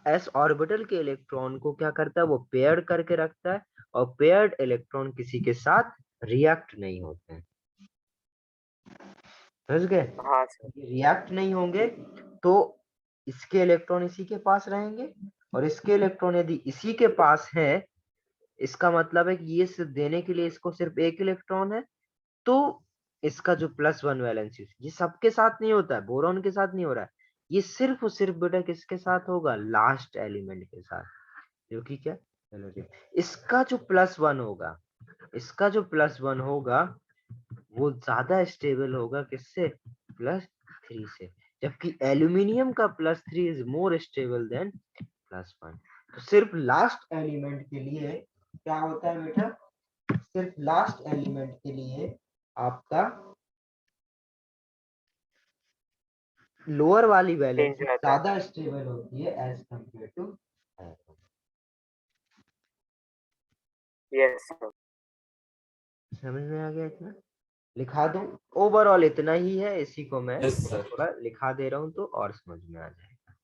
एस ऑर्बिटल के इलेक्ट्रॉन को क्या करता है? वो पेयर्ड करके रखता है, और पेयर्ड इलेक्ट्रॉन किसी के साथ रिएक्ट नहीं होते हैं। समझ गए? हाँ सर। रिएक्ट नहीं होंगे तो इसके इलेक्ट्रॉन इसी के पास रहेंगे, और इसके इलेक्ट्रॉन यदि इसी के पास है, इसका मतलब है कि ये सिर्फ देने के लिए इसको सिर्फ एक इलेक्ट्रॉन है, तो इसका जो +1 वैलेंसी ये सबके साथ नहीं होता है, बोरॉन के साथ नहीं हो रहा है, ये सिर्फ और सिर्फ बेटा किसके साथ होगा? लास्ट एलिमेंट के साथ, जो कि क्या? चलो जी, इसका जो +1 होगा, इसका जो +1 होगा वो ज्यादा स्टेबल होगा किससे, +3 से, जबकि एल्यूमिनियम का +3 इज मोर स्टेबल देन +1। तो सिर्फ लास्ट एलिमेंट के लिए क्या होता है बेटा, सिर्फ लास्ट एलिमेंट के लिए आपका लोअर वाली वैलेंसी चेंज रहता है। ज्यादा स्टेबल होती है as compare to atom. Yes sir. समझ में आ गया इतना, लिखा दूं, ओवरऑल इतना ही है, इसी को मैं Yes, थोड़ा sir. थोड़ा लिखा दे रहा हूँ तो और समझ में आ जाएगा।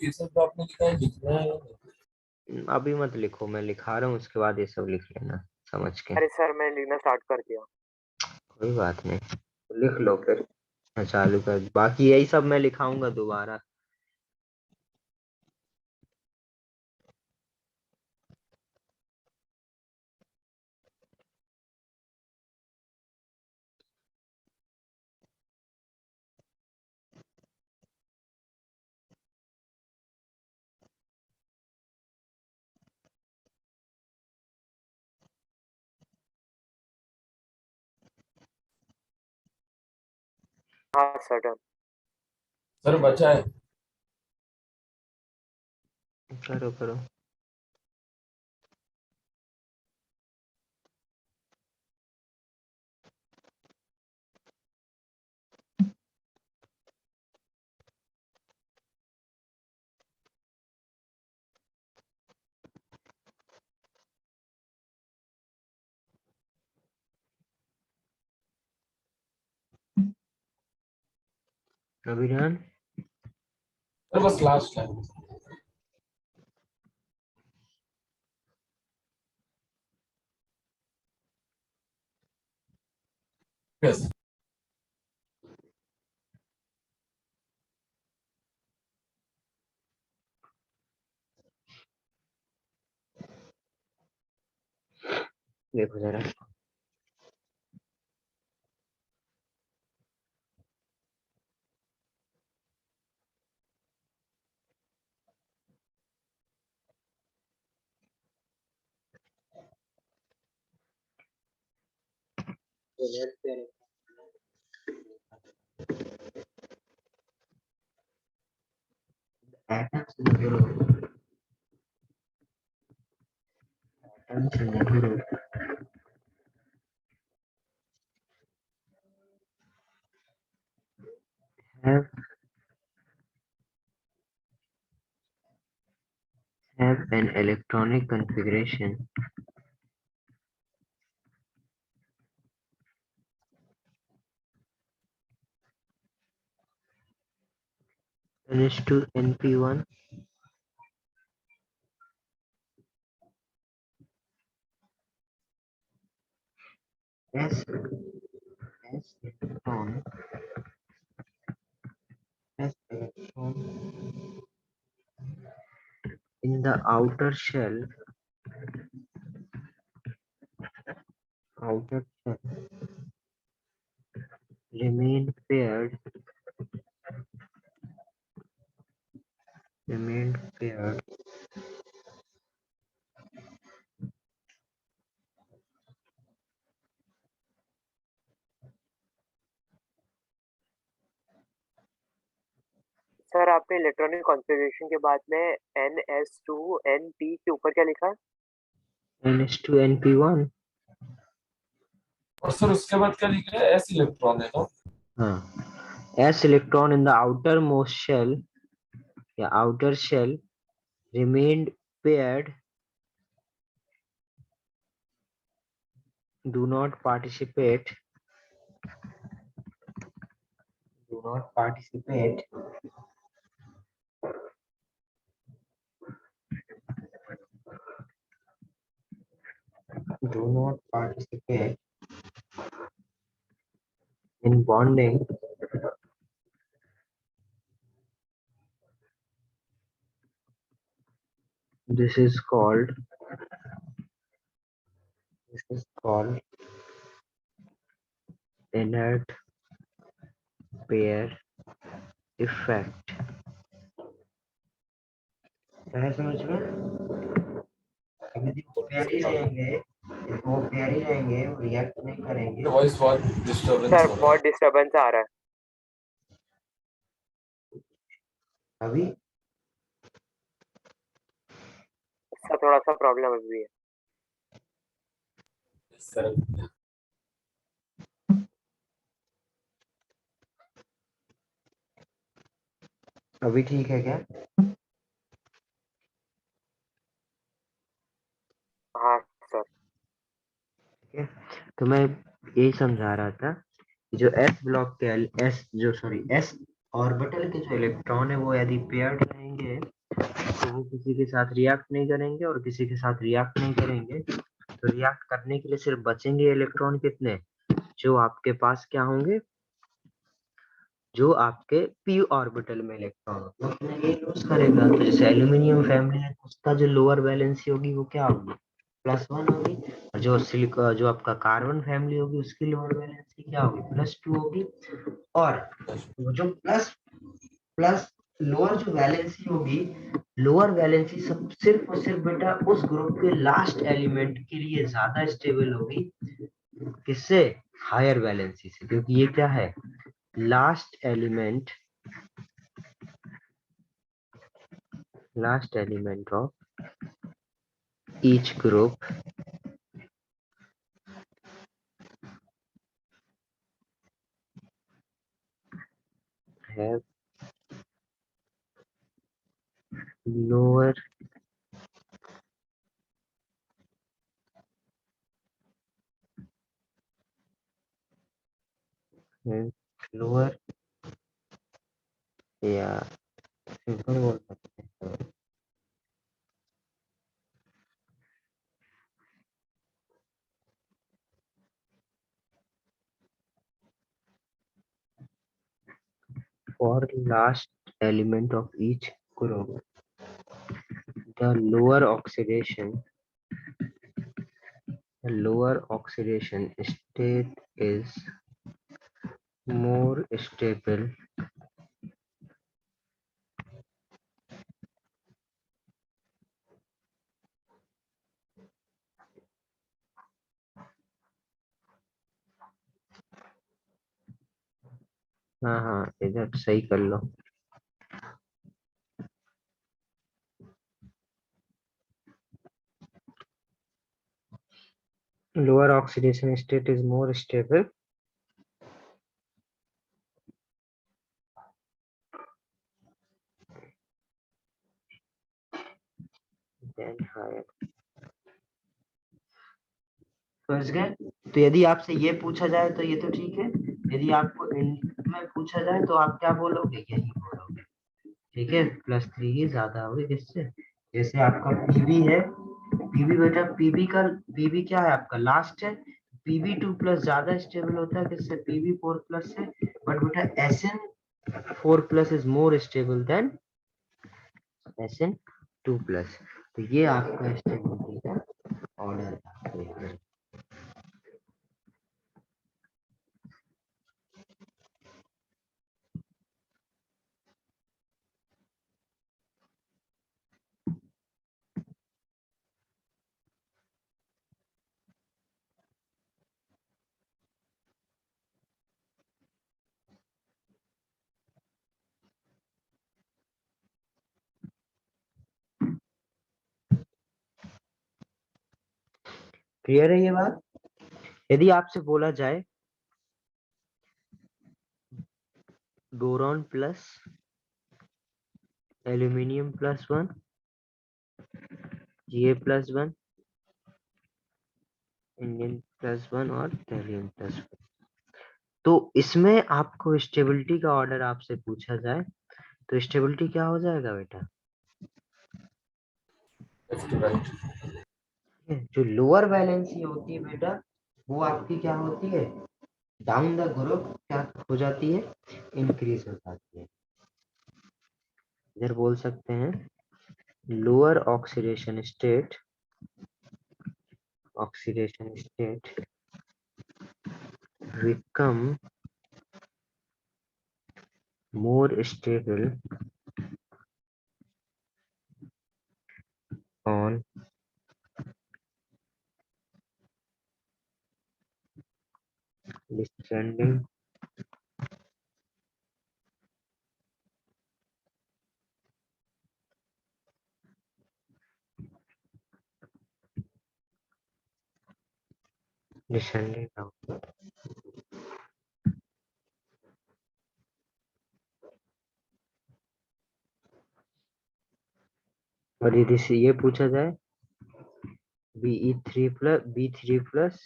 ये सब तो आपने लिखा है, लिखना है। अभी मत लिखो, मैं लिखा रहा हूँ, उसके बाद ये सब लिख लेना समझ के। अरे सर मैंने लिखना स्टार्ट कर दिया। कोई बात नहीं, तो लिख लो फिर, मैं चालू कर, बाकी यही सब मैं लिखाऊंगा दोबारा। हाँ सर डन। सर बचा है। करो करो। अभियान सर बस लास्ट है। यस। देखो जरा, atoms never have an electronic configuration N2 NP1 s electron in the outer shell remain paired remained paired sir आपने इलेक्ट्रॉनिक कॉन्फ़िगरेशन के बाद में NS2NP के ऊपर क्या लिखा है? NH2NP1। और सर उसके बाद क्या लिख रहे हैं, एस इलेक्ट्रॉन है तो। हाँ, s electron in the outermost shell या outer shell remained paired, do not participate do not participate do not participate in bonding this is called inert pair effect। क्या है समझ में, अभी देखो पहले लेंगे वो पेयर ही रहेंगे, वो रिएक्ट नहीं करेंगे। वॉइस बहुत डिस्टर्बेंस सर हो रहा बहुत है। डिस्टरबेंस आ रहा है। अभी सर थोड़ा सा प्रॉब्लम अभी है। सर अभी ठीक है क्या? हाँ सर। ठीक है, तो मैं यही समझा रहा था कि जो एस ब्लॉक के एस जो सॉरी एस ऑर्बिटल के जो इलेक्ट्रॉन है वो यदि पेयर्ड रहेंगे तो वो किसी के साथ रिएक्ट नहीं करेंगे और किसी के साथ रिएक्ट नहीं करेंगे। तो रिएक्ट करने के लिए सिर्फ बचेंगे इलेक्ट्रॉन कितने, जो आपके पास क्या होंगे, जो आपके पी ऑर्बिटल में इलेक्ट्रॉन होगा उसमें ये यूज करेगा। तो जैसे एल्यूमिनियम फैमिली है तो उसका जो लोअर वैलेंसी होगी वो क्या होगी, +1 होगी। और जो सिलिकॉन जो आपका कार्बन फैमिली होगी उसकी लोअर वैलेंसी क्या होगी, +2 होगी। और वो जो प्लस प्लस लोअर जो वैलेंसी होगी, लोअर वैलेंसी सब सिर्फ और सिर्फ बेटा उस ग्रुप के लास्ट एलिमेंट के लिए ज्यादा स्टेबल होगी, किससे, हायर वैलेंसी से, क्योंकि ये क्या है, last element, last element of each group have lower have lower या सिंपल बोल सकते हैं for last element of each group the lower oxidation state is more stable हाँ हाँ इधर सही कर लो। lower oxidation state is more stable than higher। समझ गए? तो यदि आपसे ये पूछा जाए तो ये तो ठीक है, यदि आपको में पूछा जाए तो आप क्या बोलोगे, यही बोलोगे। ठीक है, +3 ही ज्यादा होगी किससे, जैसे आपका पीबी है, पीबी बेटा पीबी क्या है आपका लास्ट है, Pb2+ ज्यादा स्टेबल होता है किससे, Pb4+ से। बट बेटा SN4+ is more stable then SN2+। तो ये आपका स्टेबिलिटी का ऑर्डर था। क्लियर है ये बात? यदि आपसे बोला जाए boron plus aluminium +1 Ga+1 Indian +1 और थैलियम +1, तो इसमें आपको स्टेबिलिटी का ऑर्डर आपसे पूछा जाए तो स्टेबिलिटी क्या हो जाएगा बेटा, लेफ्ट टू राइट। जो लोअर वैलेंसी होती है बेटा वो आपकी क्या होती है, डाउन द ग्रुप क्या हो जाती है, इंक्रीज हो जाती है। इधर बोल सकते हैं lower oxidation state become more stable on descending descending down. और यदि से ये पूछा जाए B3 plus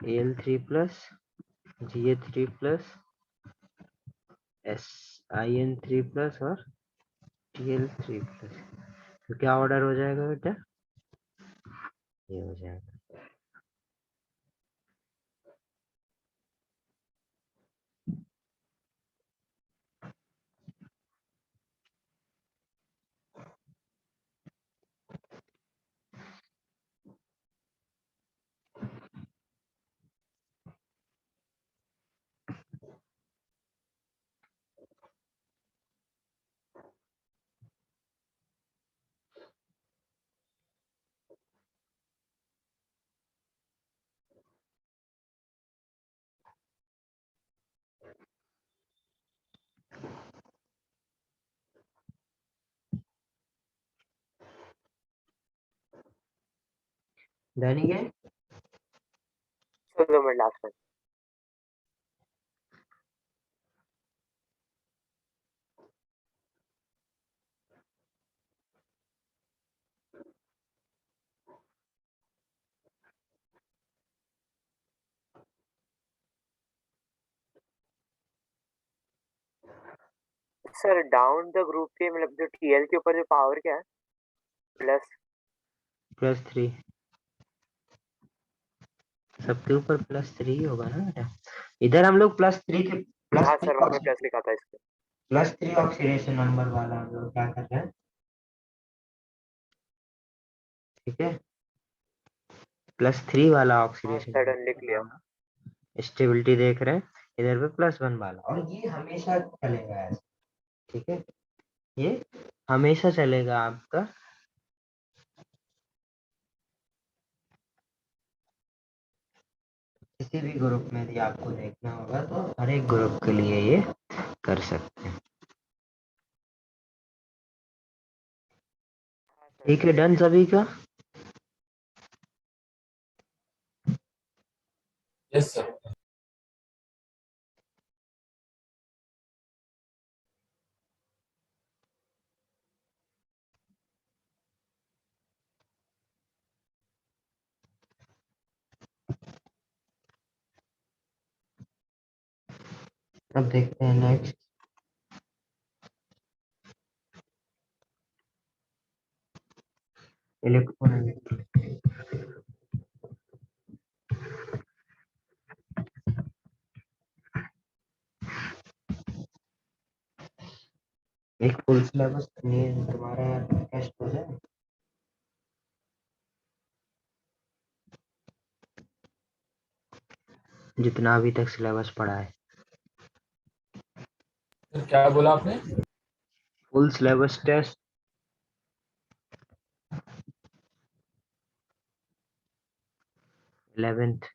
AL3 plus GA3 plus SIN3 plus और TL3 प्लस, तो क्या ऑर्डर हो जाएगा बेटा? ये हो जाएगा। दैनिक है सर 2 मिनट लास्ट में। सर डाउन द ग्रुप के मतलब जो टीएल के ऊपर जो पावर क्या है? +3 सबके ऊपर +3 ही होगा ना बेटा। इधर हम लोग +3 के हाँ सर वहाँ पे प्लस लिखा था इसके। +3 ऑक्सीडेशन नंबर वाला हम लोग क्या कर रहे हैं, ठीक है, +3 वाला ऑक्सीडेशन सडन लिख लिया। स्टेबिलिटी देख रहे हैं, इधर पे +1 वाला, और ये हमेशा चलेगा ऐसे, ठीक है, ये हमेशा चलेगा आपका। किसी भी ग्रुप में यदि आपको देखना होगा तो हर एक ग्रुप के लिए ये कर सकते हैं। ठीक है, डन सभी का। Yes sir. अब देखते हैं नेक्स्ट। इलेक्ट्रॉनिक एक फुल सिलेबस तुम्हारा टेस्ट हो जाए। जितना अभी तक सिलेबस पढ़ा है, सर क्या बोला आपने? Full syllabus test 11th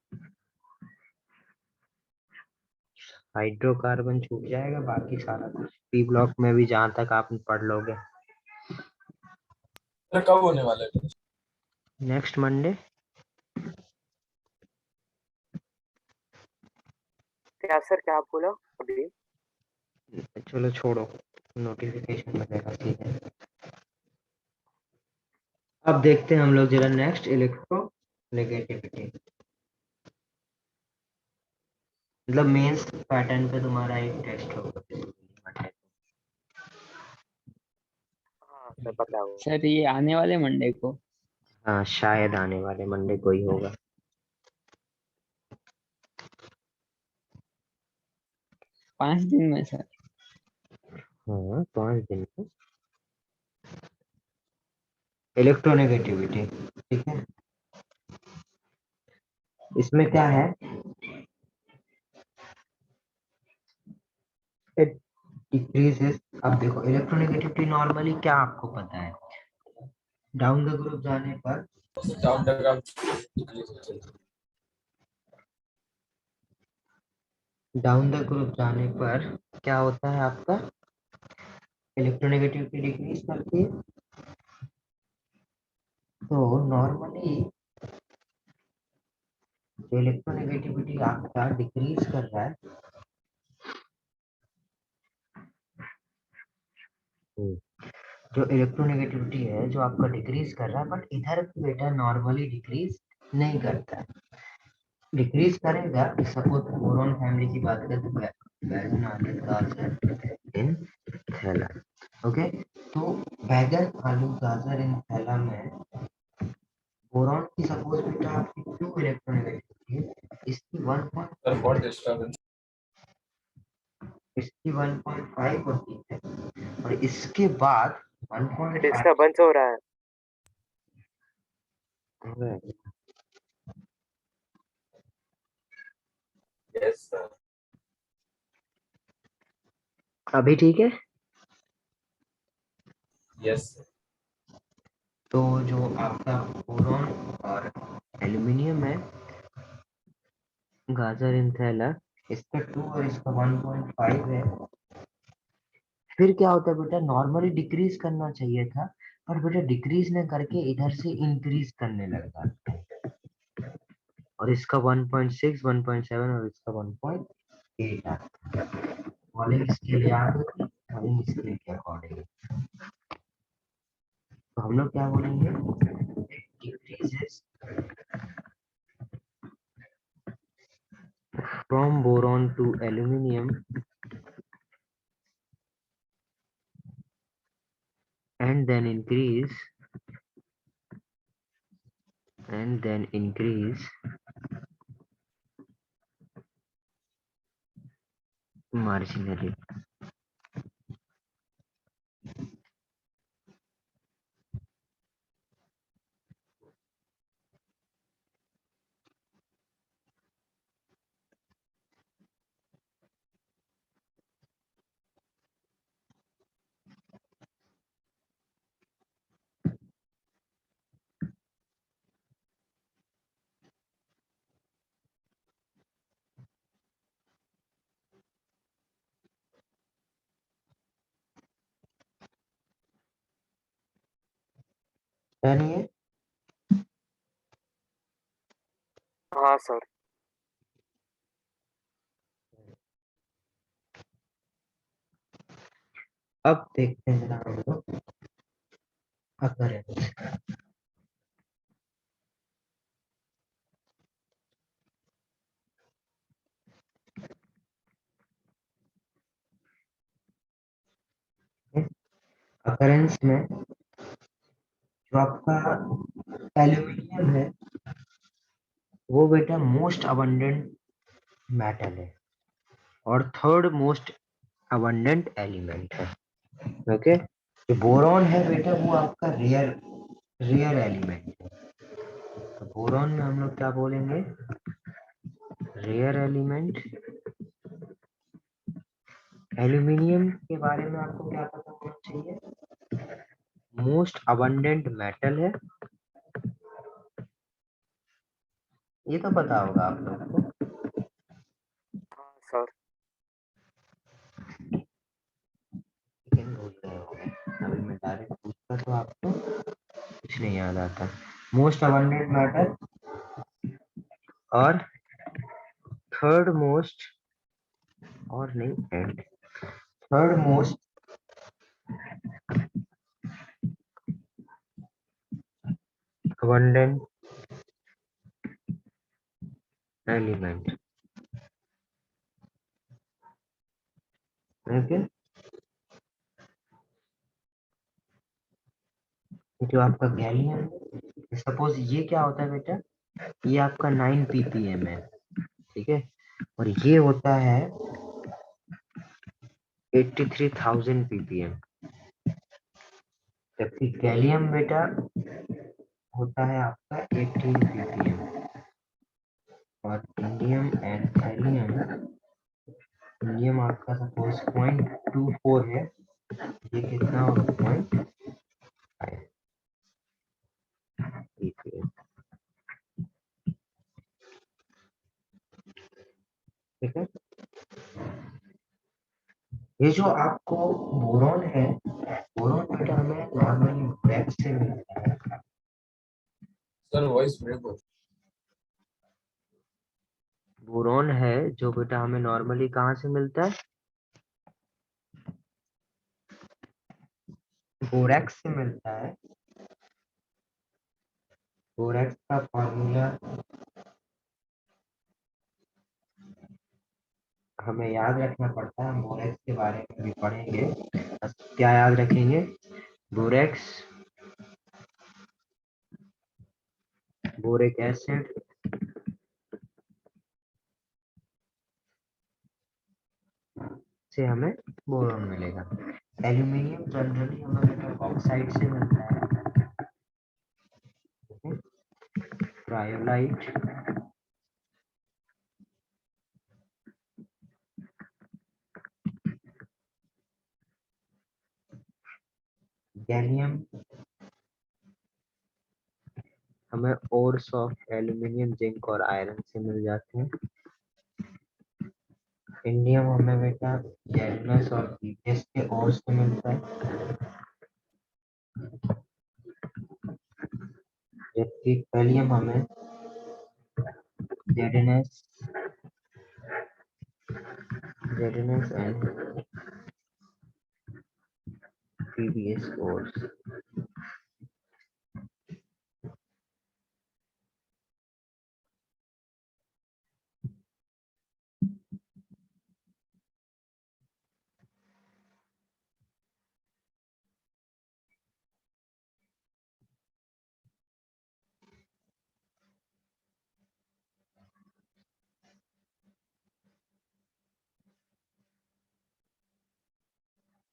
hydrocarbon छूट जाएगा, बाकी सारा कुछ पी ब्लॉक में भी जहाँ तक आप पढ़ लोगे। सर कब होने वाला है? Next Monday. क्या सर क्या आप बोला अभी? चलो छोड़ो, नोटिफिकेशन मिलेगा, ठीक है। अब देखते हैं हम लोग जरा नेक्स्ट इलेक्ट्रो नेगेटिविटी, मतलब मेंस पैटर्न पे तुम्हारा एक टेस्ट होगा। हाँ सर पता है वो। सर ये आने वाले मंडे को। हाँ शायद आने वाले मंडे को ही होगा। 5 दिन में सर। हाँ 5 दिन में इलेक्ट्रोनेगेटिविटी, ठीक है। इसमें क्या है, डिक्रीजेस। अब देखो इलेक्ट्रोनेगेटिविटी नॉर्मली क्या आपको पता है, डाउन द ग्रुप जाने पर down the graph down the group जाने पर क्या होता है आपका, इलेक्ट्रोनेगेटिविटी डिक्रीज करती है। तो नॉर्मली जो इलेक्ट्रोनेगेटिविटी आपका डिक्रीज कर रहा है, जो इलेक्ट्रोनेगेटिविटी है जो आपका डिक्रीज कर रहा है, बट इधर बेटा नॉर्मली डिक्रीज नहीं करता है। डिक्रीज करेगा, सपोज बोरॉन फैमिली की बात करें तो बैगन आलू गाजर इन थैला। ओके, तो बैगन आलू गाजर इन थैला में बोरॉन की सपोज बेटा आपकी 2 इलेक्ट्रोनेगेटिविटी है, इसकी 1. सर बहुत डिस्टर्बेंस। इसकी 1.5 होती है और इसके बाद 1.5 डिस्टर्बेंस हो रहा है। Yes sir. अभी ठीक है। Yes sir. तो जो आपका बोरॉन और एल्यूमिनियम है, गाजर इन थैला, इसका 2 और इसका 1.5 है। फिर क्या होता है बेटा, नॉर्मली डिक्रीज करना चाहिए था, पर बेटा डिक्रीज ने करके इधर से इंक्रीज करने लगा, और इसका 1.6, 1.7 और इसका 1.8 आता है। फॉलिंग स्केल याद रखिए, फॉलिंग स्केल के अकॉर्डिंग तो हम लोग क्या बोलेंगे, decreases from boron to aluminium and then increase marginally. यानी ये हाँ सर। अब देखते हैं जरा हम लोग अगर अकरेंस में जो आपका एल्यूमिनियम है वो बेटा मोस्ट अबंडेंट मेटल है और थर्ड मोस्ट अबंडेंट एलिमेंट है। ओके, जो बोरॉन है बेटा वो आपका रेयर एलिमेंट है। तो बोरॉन में हम लोग क्या बोलेंगे, रेयर एलिमेंट। एल्यूमिनियम के बारे में आपको क्या पता होना चाहिए, मोस्ट अबंडेंट मेटल है, ये तो पता होगा आप लोग को। हाँ सर। लेकिन भूल गए होंगे, अभी मैं डायरेक्ट पूछता तो आपको कुछ नहीं याद आता। मोस्ट अबंडेंट मेटल और थर्ड मोस्ट, और नहीं and, third most abundant element. Okay, जो आपका गैलियम, सपोज ये क्या होता है बेटा, ये आपका 9 ppm है, ठीक है, और ये होता है 83,000 ppm, जबकि गैलियम बेटा होता है आपका 18 ppm, और इंडियम एंड थैलियम, इंडियम आपका सपोज 0.24 है, ये कितना होगा 0.5 ppm, ठीक है। ये जो आपको बोरॉन है, बोरॉन बेटा हमें नॉर्मली ब्लैक से मिलता है। सर वॉइस ब्रेक हो। बोरॉन है जो बेटा हमें नॉर्मली कहाँ से मिलता है? बोरैक्स से मिलता है। बोरैक्स का फॉर्मूला हमें याद रखना पड़ता है, हम बोरैक्स के बारे में भी पढ़ेंगे। क्या याद रखेंगे? बोरैक्स, बोरिक एसिड, से हमें बोरॉन मिलेगा। एल्यूमिनियम जनरली हमें बेटा ऑक्साइड से मिलता है, क्रायोलाइट, गैलियम हमें ओर्स ऑफ एल्यूमिनियम, जिंक और आयरन से मिल जाते हैं। इंडियम हमें बेटा गैलियस और ईटीएस के ओर से मिलता है, जबकि कैलियम हमें जेडएनएस एंड पीबीएस ओर्स।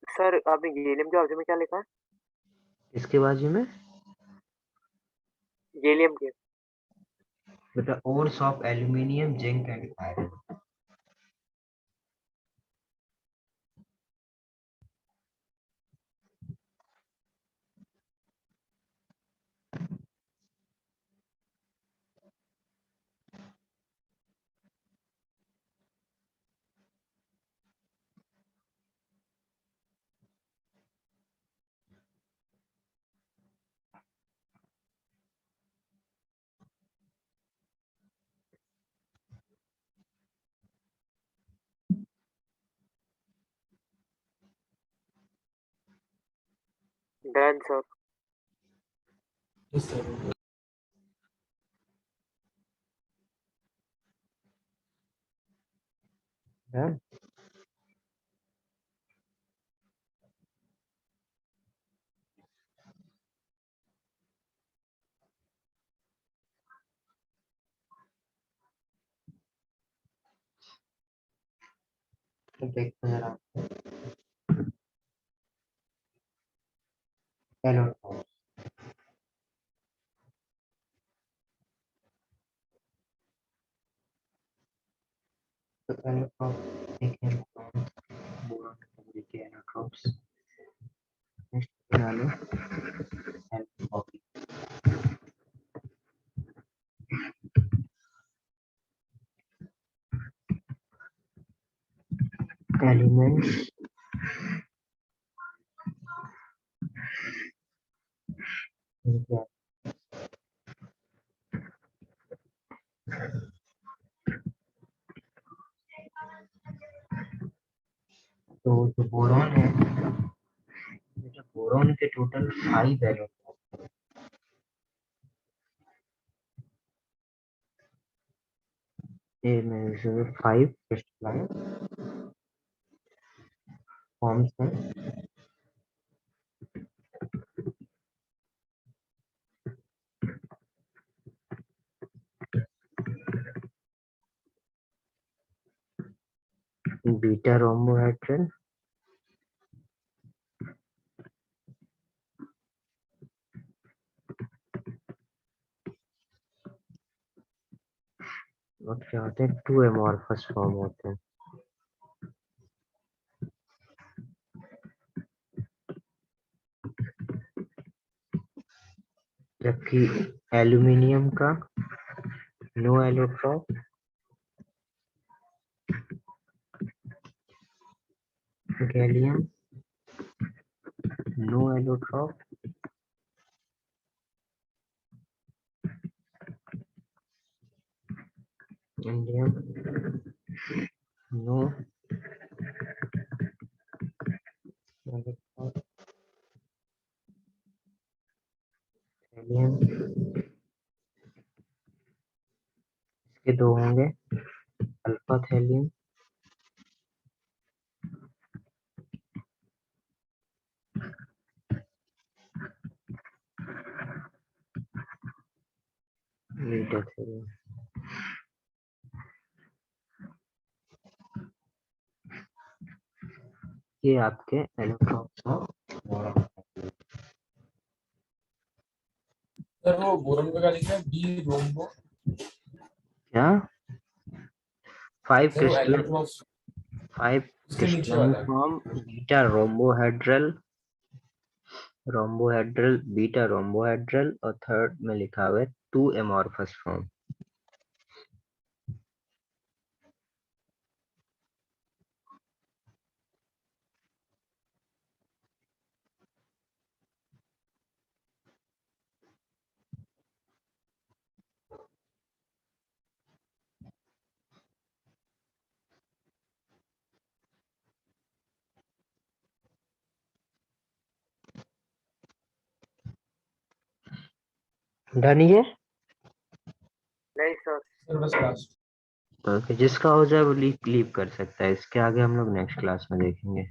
सर आपने गैलियम के बाजू में क्या लिखा है? इसके बाजू में गैलियम के बेटा ores of aluminium, zinc and iron. Done sir. Yes sir. है तो देखते हैं जरा। हेलो, तो देखिए बोरॉन के एलोट्रोप्स नेक्स्ट बना लो। एलिमेंट्स तो जो बोरॉन है, जो बोरॉन के टोटल 5 एलोट्रोप, ये में जो 5 क्रिस्टलाइन फॉर्म्स हैं। बीटा रोम्बोहेड्रन, और क्या होते हैं, 2 एमॉर्फस फॉर्म होते हैं। जबकि एल्यूमिनियम का no allotrope, gallium, no allotrope, indium, no allotrope, thallium, इसके दो होंगे, अल्फा थैलियम, बीटा थैलियम। ये आपके एलोट्रॉप का सर वो बोरन पे का लिखा है बी रोम्बो, क्या 5 सर वो क्रिस्टल एलोट्रॉप 5 उसके नीचे क्रिस्टल वाला है। Form beta rhombohedral beta rhombohedral और थर्ड में लिखा हुआ है 2 एमॉर्फस फॉर्म। डन ये नहीं सर। सर बस लास्ट। तो जिसका हो जाए वो लीव कर सकता है, इसके आगे हम लोग नेक्स्ट क्लास में देखेंगे।